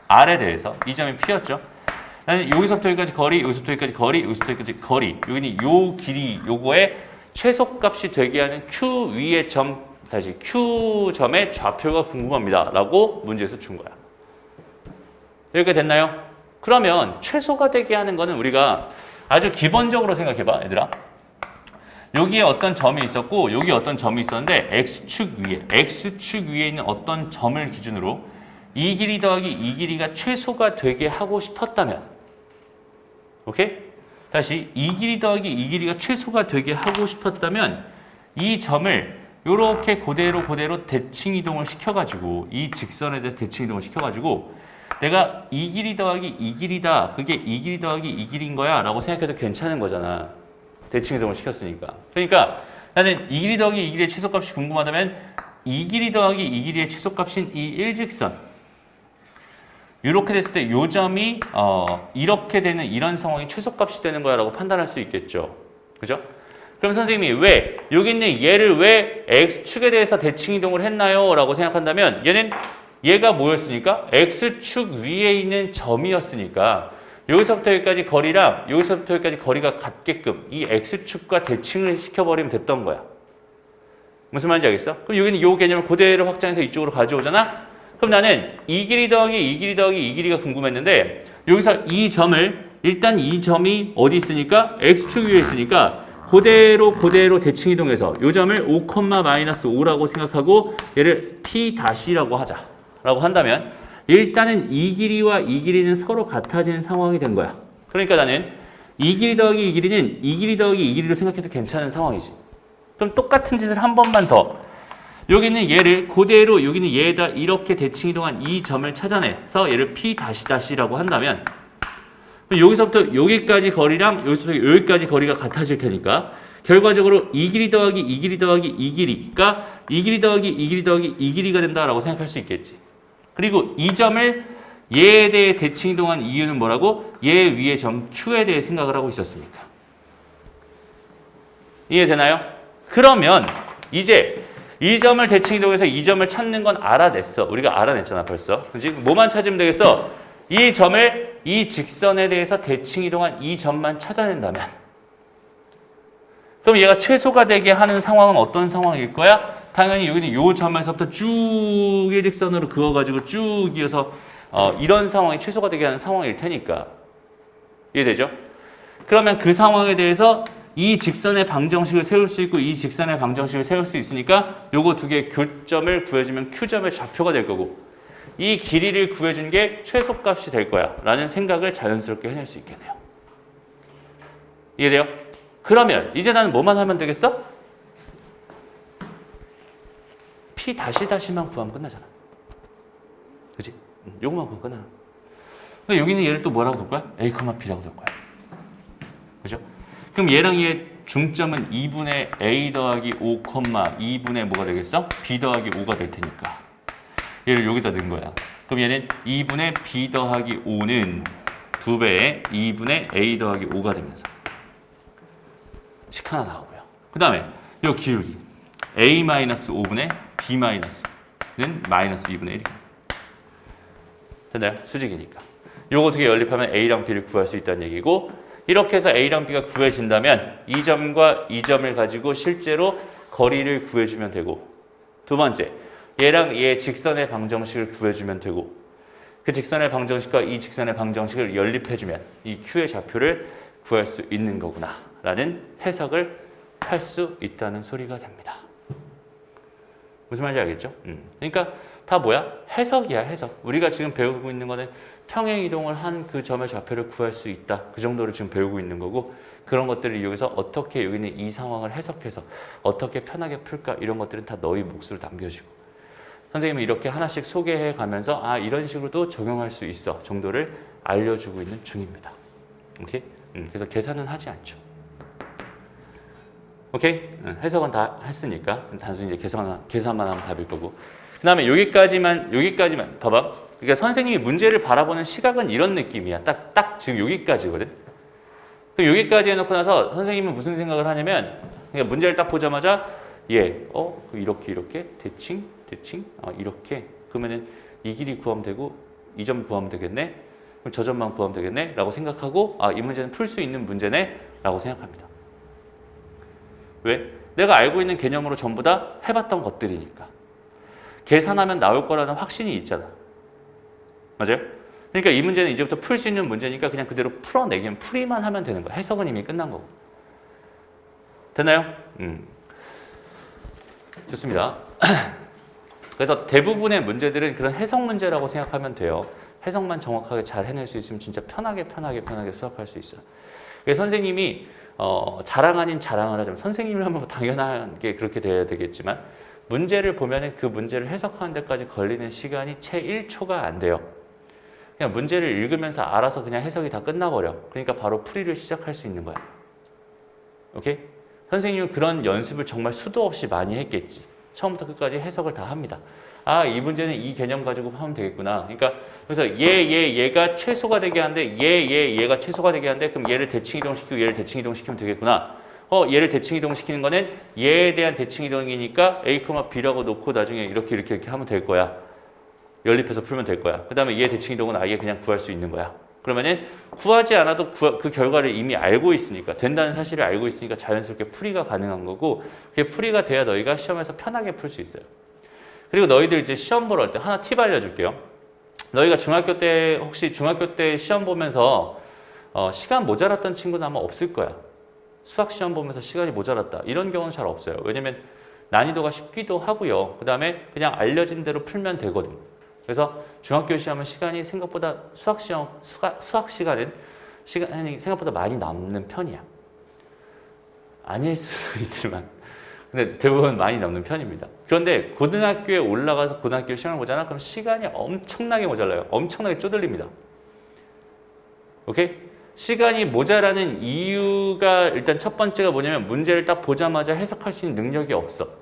[SPEAKER 1] R에 대해서 이 점이 P였죠. 여기서부터 여기까지 거리, 여기서부터 여기까지 거리, 여기서부터 여기까지 거리. 여기는 요 길이 요거의 최소값이 되게 하는 Q 위의 점, 다시 Q 점의 좌표가 궁금합니다 라고 문제에서 준 거야. 여기까지 됐나요? 그러면 최소가 되게 하는 거는 우리가 아주 기본적으로 생각해봐, 얘들아. 여기에 어떤 점이 있었고 여기 어떤 점이 있었는데 X축 위에 있는 어떤 점을 기준으로 이 길이 더하기 이 길이가 최소가 되게 하고 싶었다면, 오케이? 다시 이 길이 더하기 이 길이가 최소가 되게 하고 싶었다면 이 점을 요렇게 그대로 대칭 이동을 시켜가지고 이 직선에 대해서 대칭 이동을 시켜가지고 내가 이 길이 더하기 이 길이다, 그게 이 길이 더하기 이 길인 거야 라고 생각해도 괜찮은 거잖아. 대칭 이동을 시켰으니까. 그러니까 나는 이 길이 더하기 이 길이의 최소값이 궁금하다면 이 길이 더하기 이 길이의 최소값인 이 일직선, 이렇게 됐을 때 이 점이 이렇게 되는 이런 상황이 최소값이 되는 거야 라고 판단할 수 있겠죠. 그죠? 그럼 선생님이 왜 여기 있는 얘를 왜 X축에 대해서 대칭 이동을 했나요? 라고 생각한다면 얘가 뭐였으니까? X축 위에 있는 점이었으니까 여기서부터 여기까지 거리랑 여기서부터 여기까지 거리가 같게끔 이 X축과 대칭을 시켜버리면 됐던 거야. 무슨 말인지 알겠어? 그럼 여기는 이 개념을 그대로 확장해서 이쪽으로 가져오잖아? 그럼 나는 이 길이 더하기 이 길이 더하기 이 길이가 궁금했는데 여기서 이 점을 일단 이 점이 어디 있으니까 X축 위에 있으니까 그대로 대칭 이동해서 이 점을 5,-5라고 생각하고 얘를 P-라고 하자라고 한다면 일단은 이 길이와 이 길이는 서로 같아지는 상황이 된 거야. 그러니까 나는 이 길이 더하기 이 길이는 이 길이 더하기 이 길이로 생각해도 괜찮은 상황이지. 그럼 똑같은 짓을 한 번만 더. 여기는 얘를 그대로 여기는 얘에다 이렇게 대칭 이동한 이 점을 찾아내서 얘를 P-라고 한다면 여기서부터 여기까지 거리랑 여기서부터 여기까지 거리가 같아질 테니까 결과적으로 이 길이 더하기 이 길이 더하기 이 길이가 이 길이 더하기 이 길이 더하기 이 길이가 된다라고 생각할 수 있겠지. 그리고 이 점을 얘에 대해 대칭 이동한 이유는 뭐라고? 얘 위에 점 Q에 대해 생각을 하고 있었으니까. 이해되나요? 그러면 이제 이 점을 대칭 이동해서 이 점을 찾는 건 알아냈어. 우리가 알아냈잖아 벌써. 그치? 뭐만 찾으면 되겠어? 이 점을 이 직선에 대해서 대칭 이동한 이 점만 찾아낸다면 그럼 얘가 최소가 되게 하는 상황은 어떤 상황일 거야? 당연히 여기는 요 점에서부터 쭉 일직선으로 그어가지고 쭉 이어서 이런 상황이 최소가 되게 하는 상황일 테니까. 이해되죠? 그러면 그 상황에 대해서 이 직선의 방정식을 세울 수 있고 이 직선의 방정식을 세울 수 있으니까 요거 두 개의 교점을 구해주면 Q점의 좌표가 될 거고 이 길이를 구해준 게 최소값이 될 거야 라는 생각을 자연스럽게 해낼 수 있겠네요. 이해돼요? 그러면 이제 나는 뭐만 하면 되겠어? P 다시만 구하면 끝나잖아. 그치? 요거만 구하면 끝나. 그러니까 여기는 얘를 또 뭐라고 둘 거야? A, B라고 둘 거야. 그죠? 그럼 얘랑 얘 중점은 2분의 A 더하기 5, 2분의 뭐가 되겠어? B 더하기 5가 될 테니까. 얘를 여기다 넣은 거야. 그럼 얘는 2분의 B 더하기 5는 2배의 2분의 A 더하기 5가 되면서 식 하나 나오고요. 그 다음에 요 기울기 A-5분의 B-는 마이너스 2분의 1이 됐나요? 수직이니까. 요거 어떻게 연립하면 A랑 B를 구할 수 있다는 얘기고 이렇게 해서 A랑 B가 구해진다면 이 점과 이 점을 가지고 실제로 거리를 구해주면 되고 두 번째, 얘랑 얘 직선의 방정식을 구해주면 되고 그 직선의 방정식과 이 직선의 방정식을 연립해주면 이 Q의 좌표를 구할 수 있는 거구나 라는 해석을 할 수 있다는 소리가 됩니다. 무슨 말인지 알겠죠? 그러니까 다 뭐야? 해석이야, 해석. 우리가 지금 배우고 있는 거는 평행 이동을 한 그 점의 좌표를 구할 수 있다. 그 정도를 지금 배우고 있는 거고 그런 것들을 이용해서 어떻게 여기는 이 상황을 해석해서 어떻게 편하게 풀까 이런 것들은 다 너희 몫으로 남겨지고 선생님은 이렇게 하나씩 소개해 가면서 아 이런 식으로도 적용할 수 있어 정도를 알려주고 있는 중입니다. 오케이? 그래서 계산은 하지 않죠. 오케이? 해석은 다 했으니까 단순히 이제 계산만 하면 답일 거고 그 다음에 여기까지만 봐봐. 그러니까 선생님이 문제를 바라보는 시각은 이런 느낌이야. 딱 지금 여기까지거든. 그럼 여기까지 해놓고 나서 선생님은 무슨 생각을 하냐면 그러니까 문제를 딱 보자마자 이렇게 대칭 이렇게 그러면은 이 길이 구하면 되고 이 점 구하면 되겠네. 그럼 저 점만 구하면 되겠네 라고 생각하고 아 이 문제는 풀 수 있는 문제네 라고 생각합니다. 왜? 내가 알고 있는 개념으로 전부 다 해봤던 것들이니까. 계산하면 나올 거라는 확신이 있잖아. 맞아요? 그러니까 이 문제는 이제부터 풀 수 있는 문제니까 그냥 그대로 풀어내기만 풀이만 하면 되는 거야. 해석은 이미 끝난 거고. 됐나요? 좋습니다. 그래서 대부분의 문제들은 그런 해석 문제라고 생각하면 돼요. 해석만 정확하게 잘 해낼 수 있으면 진짜 편하게 수학할 수 있어요. 그래서 선생님이 자랑 아닌 자랑을 하자면 선생님을 하면 당연하게 그렇게 돼야 되겠지만 문제를 보면 그 문제를 해석하는 데까지 걸리는 시간이 채 1초가 안 돼요. 그냥 문제를 읽으면서 알아서 그냥 해석이 다 끝나버려. 그러니까 바로 풀이를 시작할 수 있는 거야. 오케이? 선생님은 그런 연습을 정말 수도 없이 많이 했겠지. 처음부터 끝까지 해석을 다 합니다. 아, 이 문제는 이 개념 가지고 하면 되겠구나. 그러니까 그래서 얘가 최소가 되게 하는데 얘가 최소가 되게 하는데 그럼 얘를 대칭 이동시키고 얘를 대칭 이동시키면 되겠구나. 얘를 대칭 이동시키는 거는 얘에 대한 대칭 이동이니까 A, B라고 놓고 나중에 이렇게 하면 될 거야. 연립해서 풀면 될 거야. 그 다음에 얘 대칭 이동은 아예 그냥 구할 수 있는 거야. 그러면은 구하지 않아도 그 결과를 이미 알고 있으니까 된다는 사실을 알고 있으니까 자연스럽게 풀이가 가능한 거고 그게 풀이가 돼야 너희가 시험에서 편하게 풀 수 있어요. 그리고 너희들 이제 시험 보러 갈 때 하나 팁 알려줄게요. 너희가 중학교 때 시험 보면서 시간 모자랐던 친구는 아마 없을 거야. 수학 시험 보면서 시간이 모자랐다. 이런 경우는 잘 없어요. 왜냐면 난이도가 쉽기도 하고요. 그 다음에 그냥 알려진 대로 풀면 되거든. 그래서 중학교 시험은 시간이 생각보다 수학 시간이 생각보다 많이 남는 편이야. 아닐 수도 있지만 근데 대부분 많이 남는 편입니다. 그런데 고등학교에 올라가서 고등학교 시험을 보잖아. 그럼 시간이 엄청나게 모자라요. 엄청나게 쪼들립니다. 오케이? 시간이 모자라는 이유가 일단 첫 번째가 뭐냐면 문제를 딱 보자마자 해석할 수 있는 능력이 없어.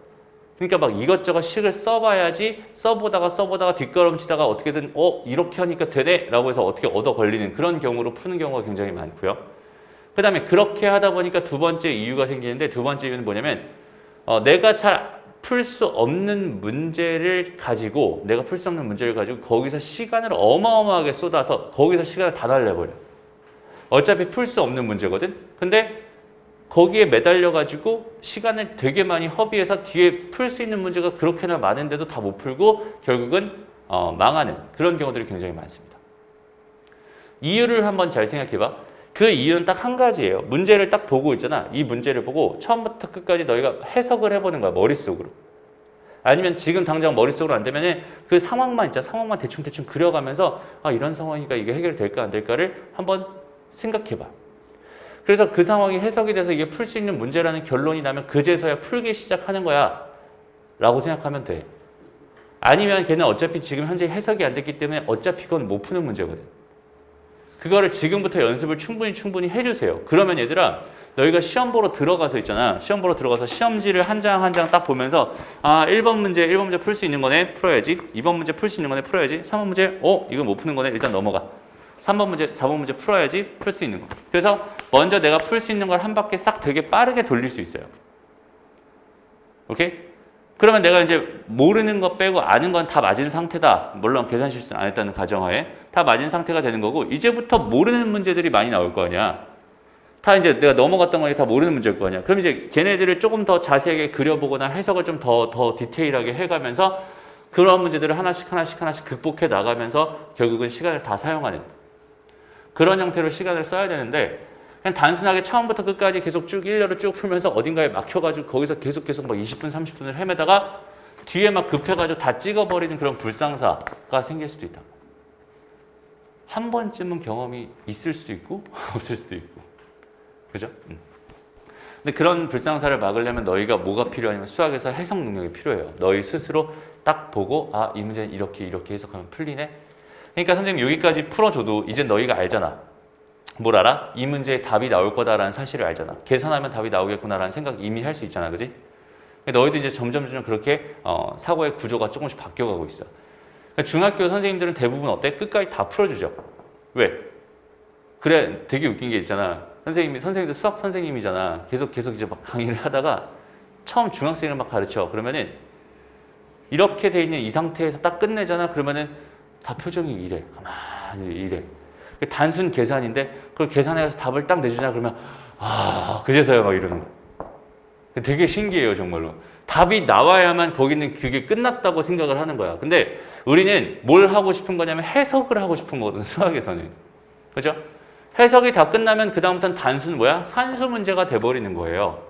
[SPEAKER 1] 그러니까 막 이것저것 식을 써봐야지 써보다가 뒷걸음치다가 어떻게든 이렇게 하니까 되네 라고 해서 어떻게 얻어 걸리는 그런 경우로 푸는 경우가 굉장히 많고요. 그 다음에 그렇게 하다 보니까 두 번째 이유가 생기는데 두 번째 이유는 뭐냐면 내가 잘 풀 수 없는 문제를 가지고 거기서 시간을 어마어마하게 쏟아서 거기서 시간을 다 날려버려. 어차피 풀 수 없는 문제거든. 근데 거기에 매달려가지고 시간을 되게 많이 허비해서 뒤에 풀 수 있는 문제가 그렇게나 많은데도 다 못 풀고 결국은 망하는 그런 경우들이 굉장히 많습니다. 이유를 한번 잘 생각해봐. 그 이유는 딱 한 가지예요. 문제를 딱 보고 있잖아. 이 문제를 보고 처음부터 끝까지 너희가 해석을 해보는 거야. 머릿속으로. 아니면 지금 당장 머릿속으로 안 되면 그 상황만 있잖아. 상황만 대충 그려가면서 아 이런 상황이니까 이게 해결될까 안 될까를 한번 생각해봐. 그래서 그 상황이 해석이 돼서 이게 풀 수 있는 문제라는 결론이 나면 그제서야 풀기 시작하는 거야 라고 생각하면 돼. 아니면 걔는 어차피 지금 현재 해석이 안 됐기 때문에 어차피 그건 못 푸는 문제거든. 그거를 지금부터 연습을 충분히 해주세요. 그러면 얘들아 너희가 시험 보러 들어가서 있잖아. 시험 보러 들어가서 시험지를 한 장 한 장 딱 보면서 아 1번 문제 풀 수 있는 거네 풀어야지. 2번 문제 풀 수 있는 거네 풀어야지. 3번 문제 이거 못 푸는 거네 일단 넘어가. 3번 문제 4번 문제 풀어야지 풀 수 있는 거. 그래서 먼저 내가 풀 수 있는 걸 한 바퀴 싹 되게 빠르게 돌릴 수 있어요. 오케이? 그러면 내가 이제 모르는 거 빼고 아는 건 다 맞은 상태다. 물론 계산 실수는 안 했다는 가정하에 다 맞은 상태가 되는 거고 이제부터 모르는 문제들이 많이 나올 거 아니야. 다 이제 내가 넘어갔던 거니 다 모르는 문제일 거 아니야. 그럼 이제 걔네들을 조금 더 자세하게 그려보거나 해석을 좀 더 디테일하게 해가면서 그런 문제들을 하나씩 극복해 나가면서 결국은 시간을 다 사용하는 그런 형태로 시간을 써야 되는데 그냥 단순하게 처음부터 끝까지 계속 쭉 일렬로 쭉 풀면서 어딘가에 막혀가지고 거기서 계속 막 20분, 30분을 헤매다가 뒤에 막 급해가지고 다 찍어버리는 그런 불상사가 생길 수도 있다. 한 번쯤은 경험이 있을 수도 있고 없을 수도 있고 그죠? 근데 그런 불상사를 막으려면 너희가 뭐가 필요하냐면 수학에서 해석 능력이 필요해요. 너희 스스로 딱 보고 아, 이 문제는 이렇게 해석하면 풀리네. 그러니까 선생님 여기까지 풀어줘도 이제 너희가 알잖아. 뭘 알아? 이 문제에 답이 나올 거다라는 사실을 알잖아. 계산하면 답이 나오겠구나라는 생각 이미 할 수 있잖아. 그지? 너희도 이제 점점 그렇게 사고의 구조가 조금씩 바뀌어가고 있어. 그러니까 중학교 선생님들은 대부분 어때? 끝까지 다 풀어주죠. 왜? 그래 되게 웃긴 게 있잖아. 선생님도 수학 선생님이잖아. 계속 이제 막 강의를 하다가 처음 중학생을 막 가르쳐. 그러면은 이렇게 돼 있는 이 상태에서 딱 끝내잖아. 그러면은 다 표정이 이래. 가만히 이래. 단순 계산인데 그걸 계산해서 답을 딱 내주냐 그러면 아 그제서야 막 이러는 거야. 되게 신기해요 정말로. 답이 나와야만 거기는 그게 끝났다고 생각을 하는 거야. 근데 우리는 뭘 하고 싶은 거냐면 해석을 하고 싶은 거거든 수학에서는. 그죠? 해석이 다 끝나면 그 다음부터는 단순 산수 문제가 돼버리는 거예요.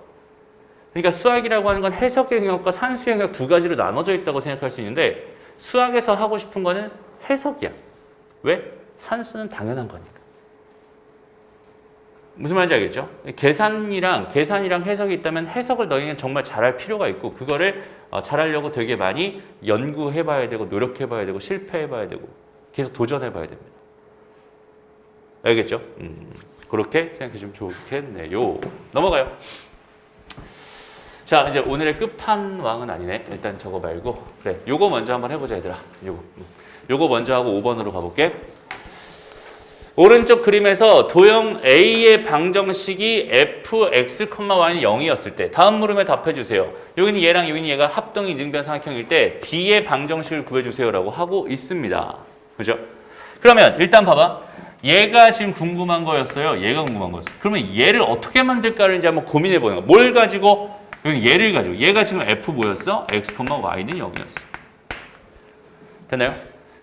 [SPEAKER 1] 그러니까 수학이라고 하는 건 해석의 영역과 산수 영역 두 가지로 나눠져 있다고 생각할 수 있는데 수학에서 하고 싶은 거는 해석이야. 왜? 산수는 당연한 거니까. 무슨 말인지 알겠죠? 계산이랑 해석이 있다면 해석을 너희는 정말 잘할 필요가 있고 그거를 잘하려고 되게 많이 연구해봐야 되고 노력해봐야 되고 실패해봐야 되고 계속 도전해봐야 됩니다. 알겠죠? 그렇게 생각해주면 좋겠네요. 넘어가요. 자, 이제 오늘의 끝판왕은 아니네. 일단 저거 말고 그래, 요거 먼저 한번 해보자 얘들아. 요거 먼저 하고 5번으로 가볼게. 오른쪽 그림에서 도형 A의 방정식이 fx, y는 0이었을 때 다음 물음에 답해주세요. 여기는 얘랑 여기는 얘가 합동이 능변 삼각형일 때 B의 방정식을 구해주세요 라고 하고 있습니다. 그죠? 그러면 일단 봐봐. 얘가 지금 궁금한 거였어요. 얘가 궁금한 거였어요. 그러면 얘를 어떻게 만들까를 이제 한번 고민해 보는 거야. 뭘 가지고? 얘를 가지고. 얘가 지금 f 뭐였어? x, y는 0이었어. 됐나요?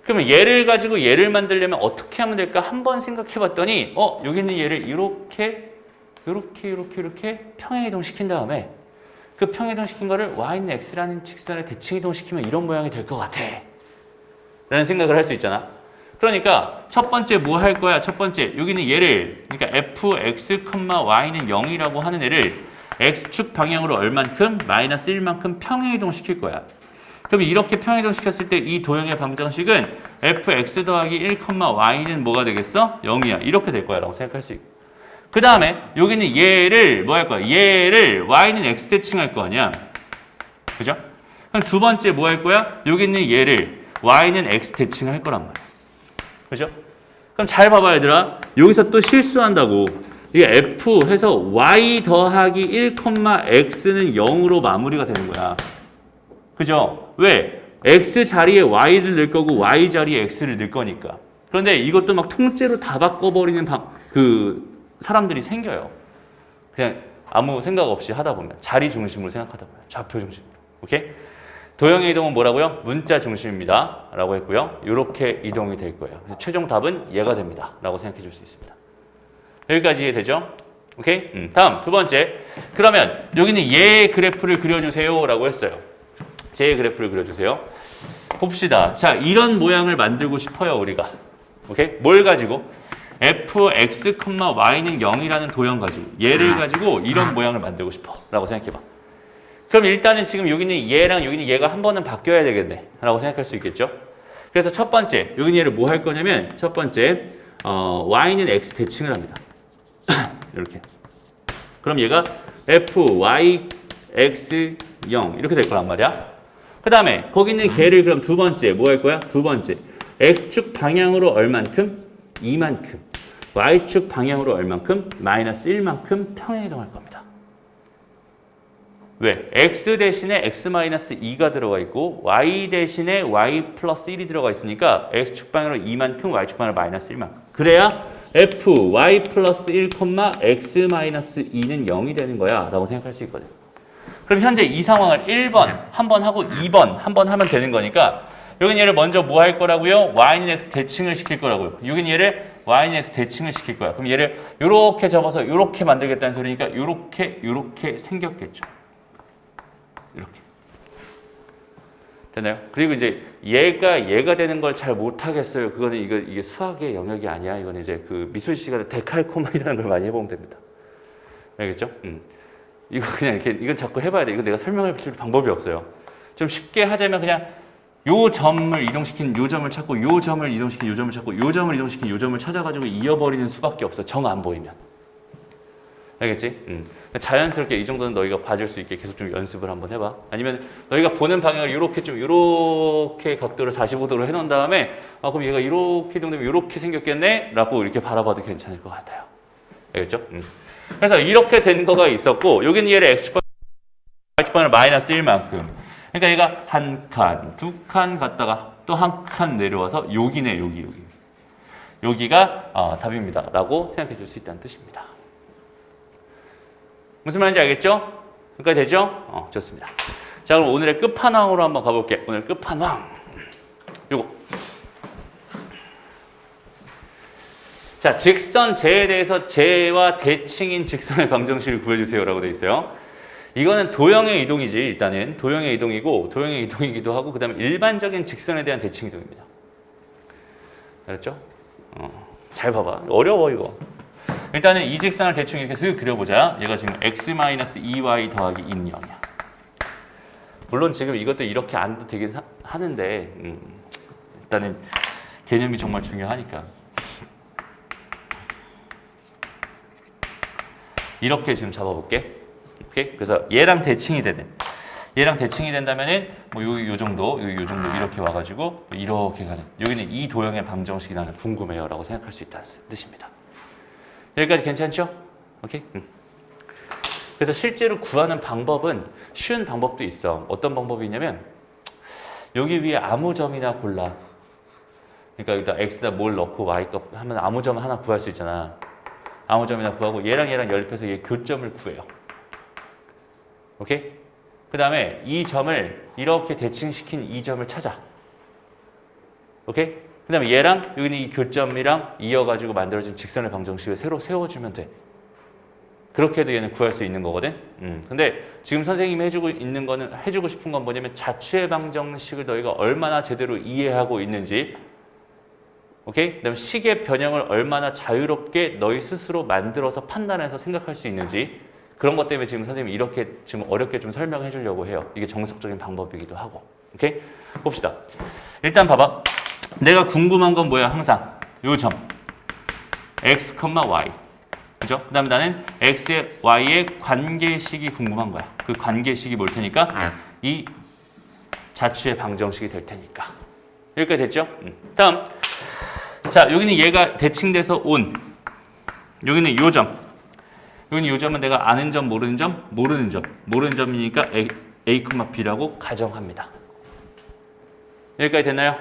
[SPEAKER 1] 그러면 얘를 가지고 얘를 만들려면 어떻게 하면 될까 한번 생각해 봤더니 여기 있는 얘를 이렇게 평행이동 시킨 다음에 그 평행이동 시킨 거를 y는 x라는 직선에 대칭이동 시키면 이런 모양이 될 것 같아 라는 생각을 할 수 있잖아. 그러니까 첫 번째 뭐 할 거야? 첫 번째 여기는 얘를 그러니까 fx, y는 0이라고 하는 애를 x축 방향으로 얼만큼? 마이너스 1만큼 평행이동 시킬 거야. 그럼 이렇게 평행이동 시켰을 때 이 도형의 방정식은 fx 더하기 1, y는 뭐가 되겠어? 0이야. 이렇게 될 거야 라고 생각할 수 있고. 그 다음에 여기는 얘를 뭐 할 거야? 얘를 y는 x 대칭할 거 아니야. 그죠? 그럼 두 번째 뭐 할 거야? 여기 있는 얘를 y는 x 대칭할 거란 말이야. 그죠? 그럼 잘 봐봐 얘들아. 여기서 또 실수한다고. 이게 f 해서 y 더하기 1, x는 0으로 마무리가 되는 거야. 그죠? 왜? x 자리에 y를 넣을 거고 y 자리에 x를 넣을 거니까. 그런데 이것도 막 통째로 다 바꿔버리는 사람들이 생겨요. 그냥 아무 생각 없이 하다 보면 자리 중심으로 생각하다 보면 좌표 중심으로. 오케이? 도형의 이동은 뭐라고요? 문자 중심입니다. 라고 했고요. 이렇게 이동이 될 거예요. 최종 답은 얘가 됩니다. 라고 생각해 줄 수 있습니다. 여기까지 이해되죠? 오케이? 다음 두 번째. 그러면 여기는 얘의 그래프를 그려주세요. 라고 했어요. 제 그래프를 그려주세요. 봅시다. 자, 이런 모양을 만들고 싶어요. 우리가. 오케이? 뭘 가지고? fx, y는 0이라는 도형 가지고 얘를 가지고 이런 모양을 만들고 싶어. 라고 생각해봐. 그럼 일단은 지금 여기는 얘랑 여기는 얘가 한 번은 바뀌어야 되겠네. 라고 생각할 수 있겠죠? 그래서 첫 번째, 여기는 얘를 뭐 할 거냐면 첫 번째, y는 x 대칭을 합니다. 이렇게. 그럼 얘가 f, y, x, 0 이렇게 될 거란 말이야. 그 다음에 거기 있는 걔를 그럼 두 번째 뭐 할 거야? 두 번째, x축 방향으로 얼만큼? 2만큼. y축 방향으로 얼만큼? 마이너스 1만큼 평행이동할 겁니다. 왜? x 대신에 x-2가 들어가 있고 y 대신에 y 플러스 1이 들어가 있으니까 x축 방향으로 2만큼, y축 방향으로 마이너스 1만큼. 그래야 f, y 플러스 1, x-2는 0이 되는 거야 라고 생각할 수 있거든. 그럼 현재 이 상황을 1번 한 번 하고 2번 한 번 하면 되는 거니까 여긴 얘를 먼저 뭐 할 거라고요? y는 x 대칭을 시킬 거라고요. 여긴 얘를 y는 x 대칭을 시킬 거야. 그럼 얘를 요렇게 접어서 요렇게 만들겠다는 소리니까 요렇게 생겼겠죠. 이렇게. 됐나요? 그리고 이제 얘가 되는 걸 잘 못하겠어요. 그거는 이게 수학의 영역이 아니야. 이건 이제 그 미술 시간에 데칼코마니라는 걸 많이 해보면 됩니다. 알겠죠? 이거 그냥 이렇게 이건 자꾸 해봐야 돼. 이거 내가 설명할 방법이 없어요. 좀 쉽게 하자면 그냥 요 점을 이동시킨 요 점을 찾고 요 점을 이동시킨 요 점을 찾고 요 점을 이동시킨 요 점을 찾아가지고 이어버리는 수밖에 없어. 정 안 보이면. 알겠지? 자연스럽게 이 정도는 너희가 봐줄 수 있게 계속 좀 연습을 한번 해봐. 아니면 너희가 보는 방향을 이렇게 각도를 45도로 해놓은 다음에 그럼 얘가 이렇게 이동되면 이렇게 생겼겠네? 라고 이렇게 바라봐도 괜찮을 것 같아요. 알겠죠? 그래서 이렇게 된 거가 있었고 여기는 얘를 x축방을 마이너스 1만큼. 그러니까 얘가 한 칸, 두 칸 갔다가 또 한 칸 내려와서 여기네, 여기가 답입니다. 라고 생각해 줄 수 있다는 뜻입니다. 무슨 말인지 알겠죠? 여기까지 되죠? 좋습니다. 자, 그럼 오늘의 끝판왕으로 한번 가볼게. 오늘 끝판왕. 요거. 자, 직선 제에 대해서 제와 대칭인 직선의 방정식을 구해주세요. 라고 되어 있어요. 이거는 도형의 이동이지. 일단은 도형의 이동이고 도형의 이동이기도 하고 그 다음에 일반적인 직선에 대한 대칭 이동입니다. 알았죠? 잘 봐봐. 어려워 이거. 일단은 이 직선을 대충 이렇게 쓱 그려보자. 얘가 지금 x-2y 더하기 2는 0이야. 물론 지금 이것도 이렇게 안 도 되긴 하는데 일단은 개념이 정말 중요하니까. 이렇게 지금 잡아볼게. 오케이? 그래서 얘랑 대칭이 된다면은 뭐 요 정도 이렇게 와가지고 이렇게 가는. 여기는 이 도형의 방정식이 나는 궁금해요라고 생각할 수 있다는 뜻입니다. 여기까지 괜찮죠? 오케이? 그래서 실제로 구하는 방법은 쉬운 방법도 있어. 어떤 방법이 있냐면 여기 위에 아무 점이나 골라. 그러니까 여기다 x에다 뭘 넣고 y 값 하면 아무 점 하나 구할 수 있잖아. 아무 점이나 구하고 얘랑 연립해서 얘 교점을 구해요. 오케이? 그 다음에 이 점을 이렇게 대칭시킨 이 점을 찾아. 오케이? 그 다음에 얘랑 여기는 이 교점이랑 이어가지고 만들어진 직선의 방정식을 새로 세워주면 돼. 그렇게 해도 얘는 구할 수 있는 거거든. 근데 지금 선생님이 해주고 싶은 건 뭐냐면 자취의 방정식을 너희가 얼마나 제대로 이해하고 있는지, 오케이? 그 다음에 식의 변형을 얼마나 자유롭게 너희 스스로 만들어서 판단해서 생각할 수 있는지, 그런 것 때문에 지금 선생님이 이렇게 지금 어렵게 좀 설명해 주려고 해요. 이게 정석적인 방법이기도 하고. 오케이? 봅시다. 일단 봐봐. 내가 궁금한 건 뭐야? 항상 요 점 x, y. 그죠? 그 다음에 나는 x의 y의 관계식이 궁금한 거야. 그 관계식이 뭘 테니까? 이 자취의 방정식이 될 테니까. 여기까지 됐죠? 다음. 자, 여기는 얘가 대칭돼서 온. 여기는 요 점. 여기는 요 점은 내가 아는 점, 모르는 점, 모르는 점이니까 a, b라고 가정합니다. 여기까지 됐나요?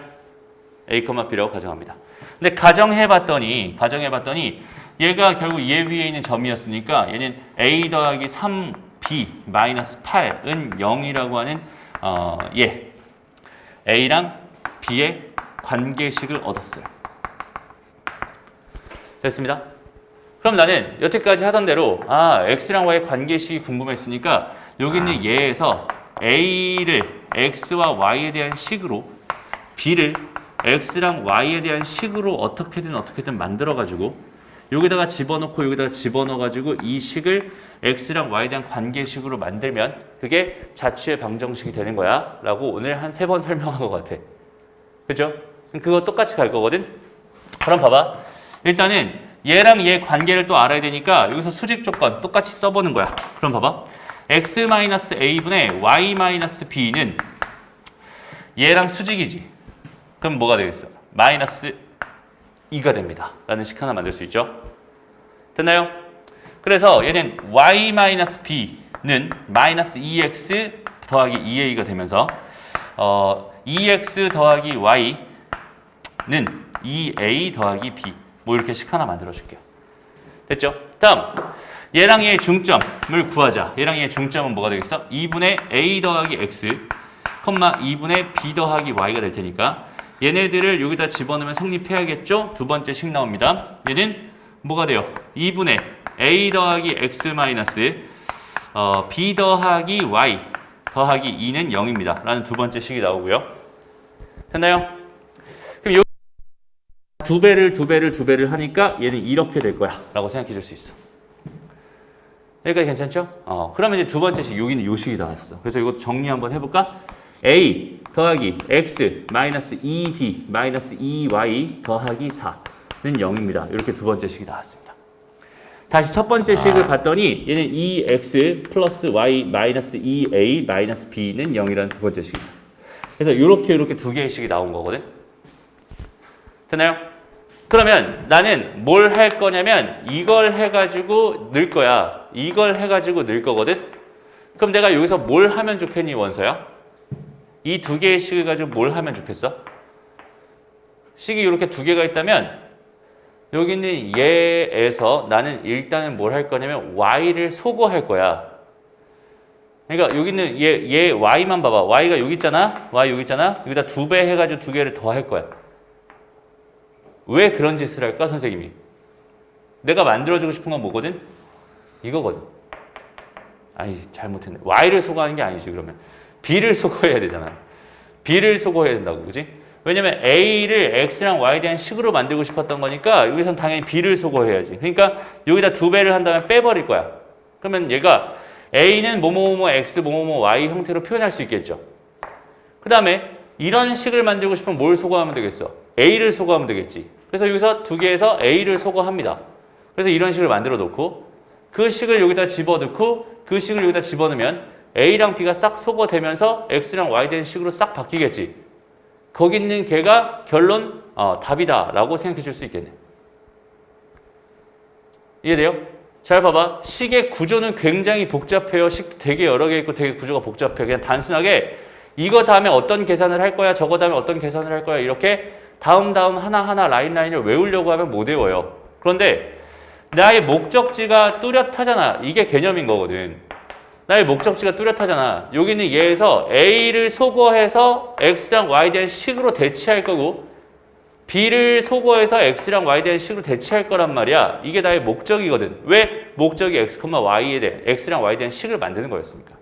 [SPEAKER 1] a, b라고 가정합니다. 근데 가정해봤더니 얘가 결국 얘 위에 있는 점이었으니까 얘는 a 더하기 3b 마이너스 8은 0이라고 하는 얘 a랑 b의 관계식을 얻었어요. 됐습니다. 그럼 나는 여태까지 하던 대로 x랑 y의 관계식이 궁금했으니까 여기 있는 얘에서 a를 x와 y에 대한 식으로 b를 x랑 y에 대한 식으로 어떻게든 만들어가지고 여기다가 집어넣고 여기다가 집어넣어가지고 이 식을 x랑 y에 대한 관계식으로 만들면 그게 자취의 방정식이 되는 거야 라고 오늘 한 3번 설명한 것 같아. 그죠? 그거 똑같이 갈 거거든? 그럼 봐봐. 일단은 얘랑 얘 관계를 또 알아야 되니까 여기서 수직 조건 똑같이 써보는 거야. 그럼 봐봐. x-a분의 y-b는 얘랑 수직이지. 그럼 뭐가 되겠어? 마이너스 2가 됩니다. 라는 식 하나 만들 수 있죠. 됐나요? 그래서 얘는 y-b는 마이너스 2x 더하기 2a가 되면서 2x 더하기 y는 2a 더하기 b 뭐 이렇게 식 하나 만들어 줄게요. 됐죠? 다음 얘랑 얘의 중점을 구하자. 얘랑 얘의 중점은 뭐가 되겠어? 2분의 a 더하기 x, 2분의 b 더하기 y가 될 테니까 얘네들을 여기다 집어넣으면 성립해야겠죠? 두 번째 식 나옵니다. 얘는 뭐가 돼요? 2분의 a 더하기 x 마이너스 b 더하기 y 더하기 2는 0입니다. 라는 두 번째 식이 나오고요. 됐나요? 그럼 두 배를 하니까 얘는 이렇게 될 거야 라고 생각해 줄 수 있어. 여기까지 괜찮죠? 그러면 이제 두 번째 식, 여기는 요 식이 나왔어. 그래서 이거 정리 한번 해볼까? a 더하기 x 마이너스 2b 마이너스 2y 더하기 4는 0입니다. 이렇게 두 번째 식이 나왔습니다. 다시 첫 번째 식을 봤더니 얘는 2x 플러스 y 마이너스 2a 마이너스 b는 0이라는 두 번째 식입니다. 그래서 이렇게 두 개의 식이 나온 거거든. 됐나요? 그러면 나는 뭘 할 거냐면 이걸 해가지고 넣을 거야. 이걸 해가지고 넣을 거거든. 그럼 내가 여기서 뭘 하면 좋겠니, 원서야? 이 두 개의 식을 가지고 뭘 하면 좋겠어? 식이 이렇게 두 개가 있다면 여기 있는 얘에서 나는 일단은 뭘 할 거냐면 y를 소거할 거야. 그러니까 여기 있는 얘 y만 봐봐. y가 여기 있잖아. y 여기 있잖아. 여기다 2배 해가지고 두 개를 더 할 거야. 왜 그런 짓을 할까, 선생님이? 내가 만들어주고 싶은 건 뭐거든? 이거거든. 아니, 잘못했네. y를 소거하는 게 아니지, 그러면. b를 소거해야 되잖아. b를 소거해야 된다고, 그지? 왜냐면 a를 x랑 y에 대한 식으로 만들고 싶었던 거니까 여기선 당연히 b를 소거해야지. 그러니까 여기다 2배를 한다면 빼버릴 거야. 그러면 얘가 a는 뭐뭐뭐 x 뭐뭐뭐 y 형태로 표현할 수 있겠죠. 그 다음에 이런 식을 만들고 싶으면 뭘 소거하면 되겠어? a를 소거하면 되겠지. 그래서 여기서 두 개에서 a를 소거합니다. 그래서 이런 식을 만들어 놓고 그 식을 여기다 집어넣고 그 식을 여기다 집어넣으면 a랑 b가 싹 소거되면서 x랑 y 된 식으로 싹 바뀌겠지. 거기 있는 걔가 결론 답이다 라고 생각해 줄 수 있겠네. 이해돼요? 잘 봐봐. 식의 구조는 굉장히 복잡해요. 식 되게 여러 개 있고 되게 구조가 복잡해. 그냥 단순하게 이거 다음에 어떤 계산을 할 거야, 저거 다음에 어떤 계산을 할 거야 이렇게 다음 하나하나 라인을 외우려고 하면 못 외워요. 그런데 나의 목적지가 뚜렷하잖아. 이게 개념인 거거든. 나의 목적지가 뚜렷하잖아. 여기는 얘에서 A를 소거해서 X랑 Y에 대한 식으로 대체할 거고 B를 소거해서 X랑 Y에 대한 식으로 대체할 거란 말이야. 이게 나의 목적이거든. 왜? 목적이 X, Y에 대한 X랑 Y에 대한 식을 만드는 거였습니까?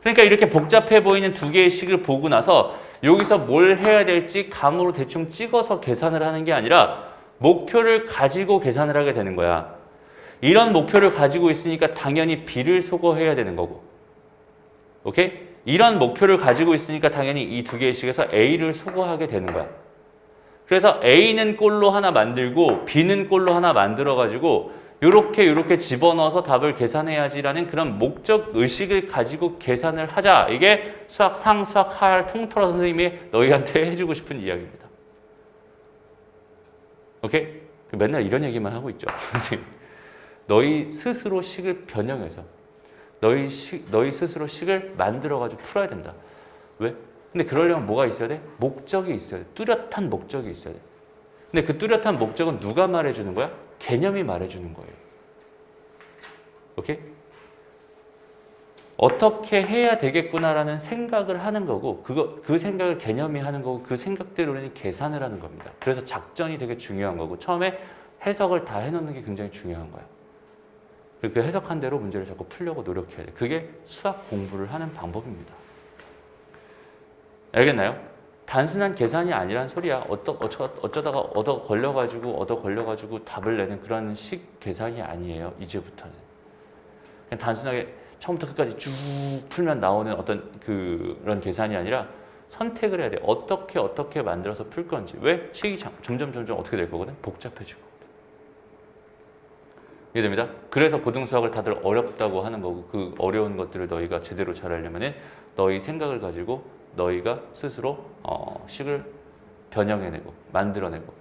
[SPEAKER 1] 그러니까 이렇게 복잡해 보이는 두 개의 식을 보고 나서 여기서 뭘 해야 될지 감으로 대충 찍어서 계산을 하는 게 아니라 목표를 가지고 계산을 하게 되는 거야. 이런 목표를 가지고 있으니까 당연히 B를 소거해야 되는 거고. 오케이? 이런 목표를 가지고 있으니까 당연히 이 두 개의 식에서 A를 소거하게 되는 거야. 그래서 A는 꼴로 하나 만들고 B는 꼴로 하나 만들어가지고 요렇게 집어넣어서 답을 계산해야지라는 그런 목적 의식을 가지고 계산을 하자. 이게 수학 상, 수학 하를 통틀어 선생님이 너희한테 해주고 싶은 이야기입니다. 오케이? 맨날 이런 얘기만 하고 있죠. 너희 스스로 식을 변형해서 너희 스스로 식을 만들어가지고 풀어야 된다. 왜? 근데 그러려면 뭐가 있어야 돼? 목적이 있어야 돼. 뚜렷한 목적이 있어야 돼. 근데 그 뚜렷한 목적은 누가 말해주는 거야? 개념이 말해주는 거예요. 오케이? 어떻게 해야 되겠구나라는 생각을 하는 거고, 그 생각을 개념이 하는 거고, 그 생각대로는 계산을 하는 겁니다. 그래서 작전이 되게 중요한 거고, 처음에 해석을 다 해놓는 게 굉장히 중요한 거야. 그 해석한 대로 문제를 자꾸 풀려고 노력해야 돼. 그게 수학 공부를 하는 방법입니다. 알겠나요? 단순한 계산이 아니란 소리야. 어쩌다가 얻어 걸려가지고 답을 내는 그런 식 계산이 아니에요. 이제부터는. 그냥 단순하게 처음부터 끝까지 쭉 풀면 나오는 어떤 그런 계산이 아니라 선택을 해야 돼. 어떻게 만들어서 풀 건지. 왜? 식이 점점 어떻게 될 거거든? 복잡해질 거거든. 이해됩니다? 그래서 고등수학을 다들 어렵다고 하는 거고, 그 어려운 것들을 너희가 제대로 잘 하려면은 너희 생각을 가지고 너희가 스스로 식을 변형해내고 만들어내고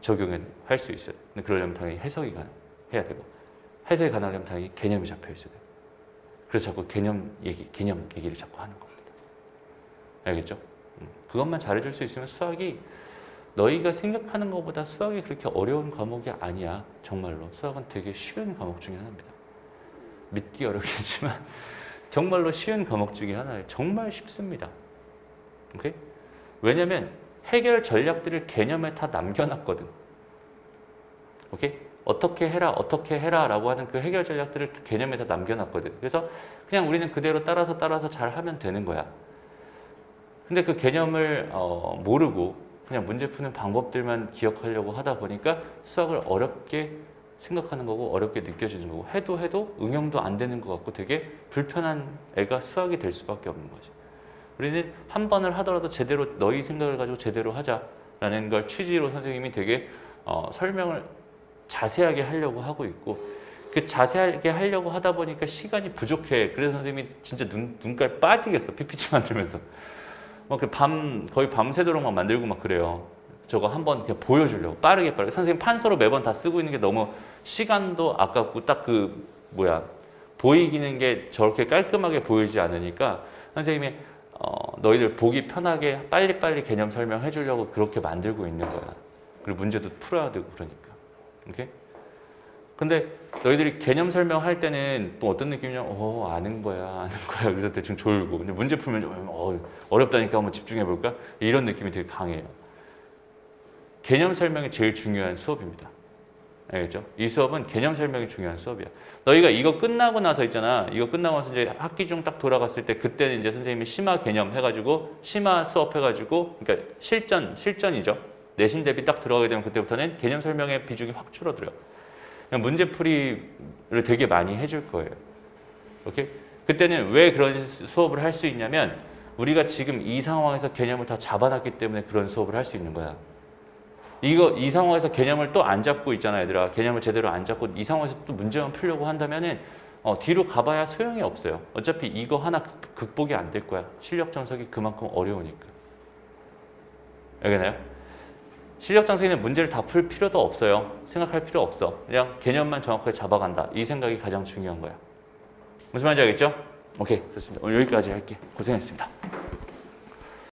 [SPEAKER 1] 적용해내고 할 수 있어요. 근데 그러려면 당연히 해석이 해야 되고, 해석이 가능하려면 당연히 개념이 잡혀 있어야 돼요. 그래서 자꾸 개념 얘기를 자꾸 하는 겁니다. 알겠죠? 그것만 잘해줄 수 있으면 수학이 너희가 생각하는 것보다 수학이 그렇게 어려운 과목이 아니야. 정말로. 수학은 되게 쉬운 과목 중에 하나입니다. 믿기 어렵겠지만 정말로 쉬운 과목 중에 하나예요. 정말 쉽습니다. 오케이? 왜냐면 해결 전략들을 개념에 다 남겨놨거든. 오케이? 어떻게 해라 라고 하는 그 해결 전략들을 개념에 다 남겨놨거든. 그래서 그냥 우리는 그대로 따라서 잘 하면 되는 거야. 근데 그 개념을 모르고 그냥 문제 푸는 방법들만 기억하려고 하다 보니까 수학을 어렵게 생각하는 거고 어렵게 느껴지는 거고, 해도 응용도 안 되는 것 같고 되게 불편한 애가 수학이 될 수밖에 없는 거지. 우리는 한 번을 하더라도 제대로 너희 생각을 가지고 제대로 하자라는 걸 취지로 선생님이 되게 설명을 자세하게 하려고 하고 있고, 그 자세하게 하려고 하다 보니까 시간이 부족해. 그래서 선생님이 진짜 눈깔 빠지겠어. PPT 만들면서. 거의 밤새도록 막 만들고 막 그래요. 저거 한번 그냥 보여주려고. 빠르게. 선생님 판서로 매번 다 쓰고 있는 게 너무 시간도 아깝고, 딱 보이기는 게 저렇게 깔끔하게 보이지 않으니까 선생님이 너희들 보기 편하게 빨리빨리 개념 설명해 주려고 그렇게 만들고 있는 거야. 그리고 문제도 풀어야 되고 그러니까. 오케이? 근데 너희들이 개념 설명할 때는 또 어떤 느낌이냐면 아는 거야. 그래서 대충 졸고. 근데 문제 풀면 좀 어렵다니까 한번 집중해 볼까? 이런 느낌이 되게 강해요. 개념 설명이 제일 중요한 수업입니다. 알겠죠? 이 수업은 개념 설명이 중요한 수업이야. 너희가 이거 끝나고 나서 있잖아. 이거 끝나고 나서 이제 학기 중 딱 돌아갔을 때, 그때는 이제 선생님이 심화 개념 해가지고 심화 수업 해가지고, 그러니까 실전이죠. 내신 대비 딱 들어가게 되면 그때부터는 개념 설명의 비중이 확 줄어들어요. 그냥 문제풀이를 되게 많이 해줄 거예요. 오케이? 그때는 왜 그런 수업을 할 수 있냐면, 우리가 지금 이 상황에서 개념을 다 잡아놨기 때문에 그런 수업을 할 수 있는 거야. 이 상황에서 개념을 또 안 잡고 있잖아, 얘들아. 개념을 제대로 안 잡고 이 상황에서 또 문제만 풀려고 한다면은 뒤로 가봐야 소용이 없어요. 어차피 이거 하나 극복이 안 될 거야. 실력 정석이 그만큼 어려우니까. 알겠나요? 실력 정석에는 문제를 다 풀 필요도 없어요. 생각할 필요 없어. 그냥 개념만 정확하게 잡아간다. 이 생각이 가장 중요한 거야. 무슨 말인지 알겠죠? 오케이, 좋습니다. 오늘 여기까지 할게. 고생했습니다.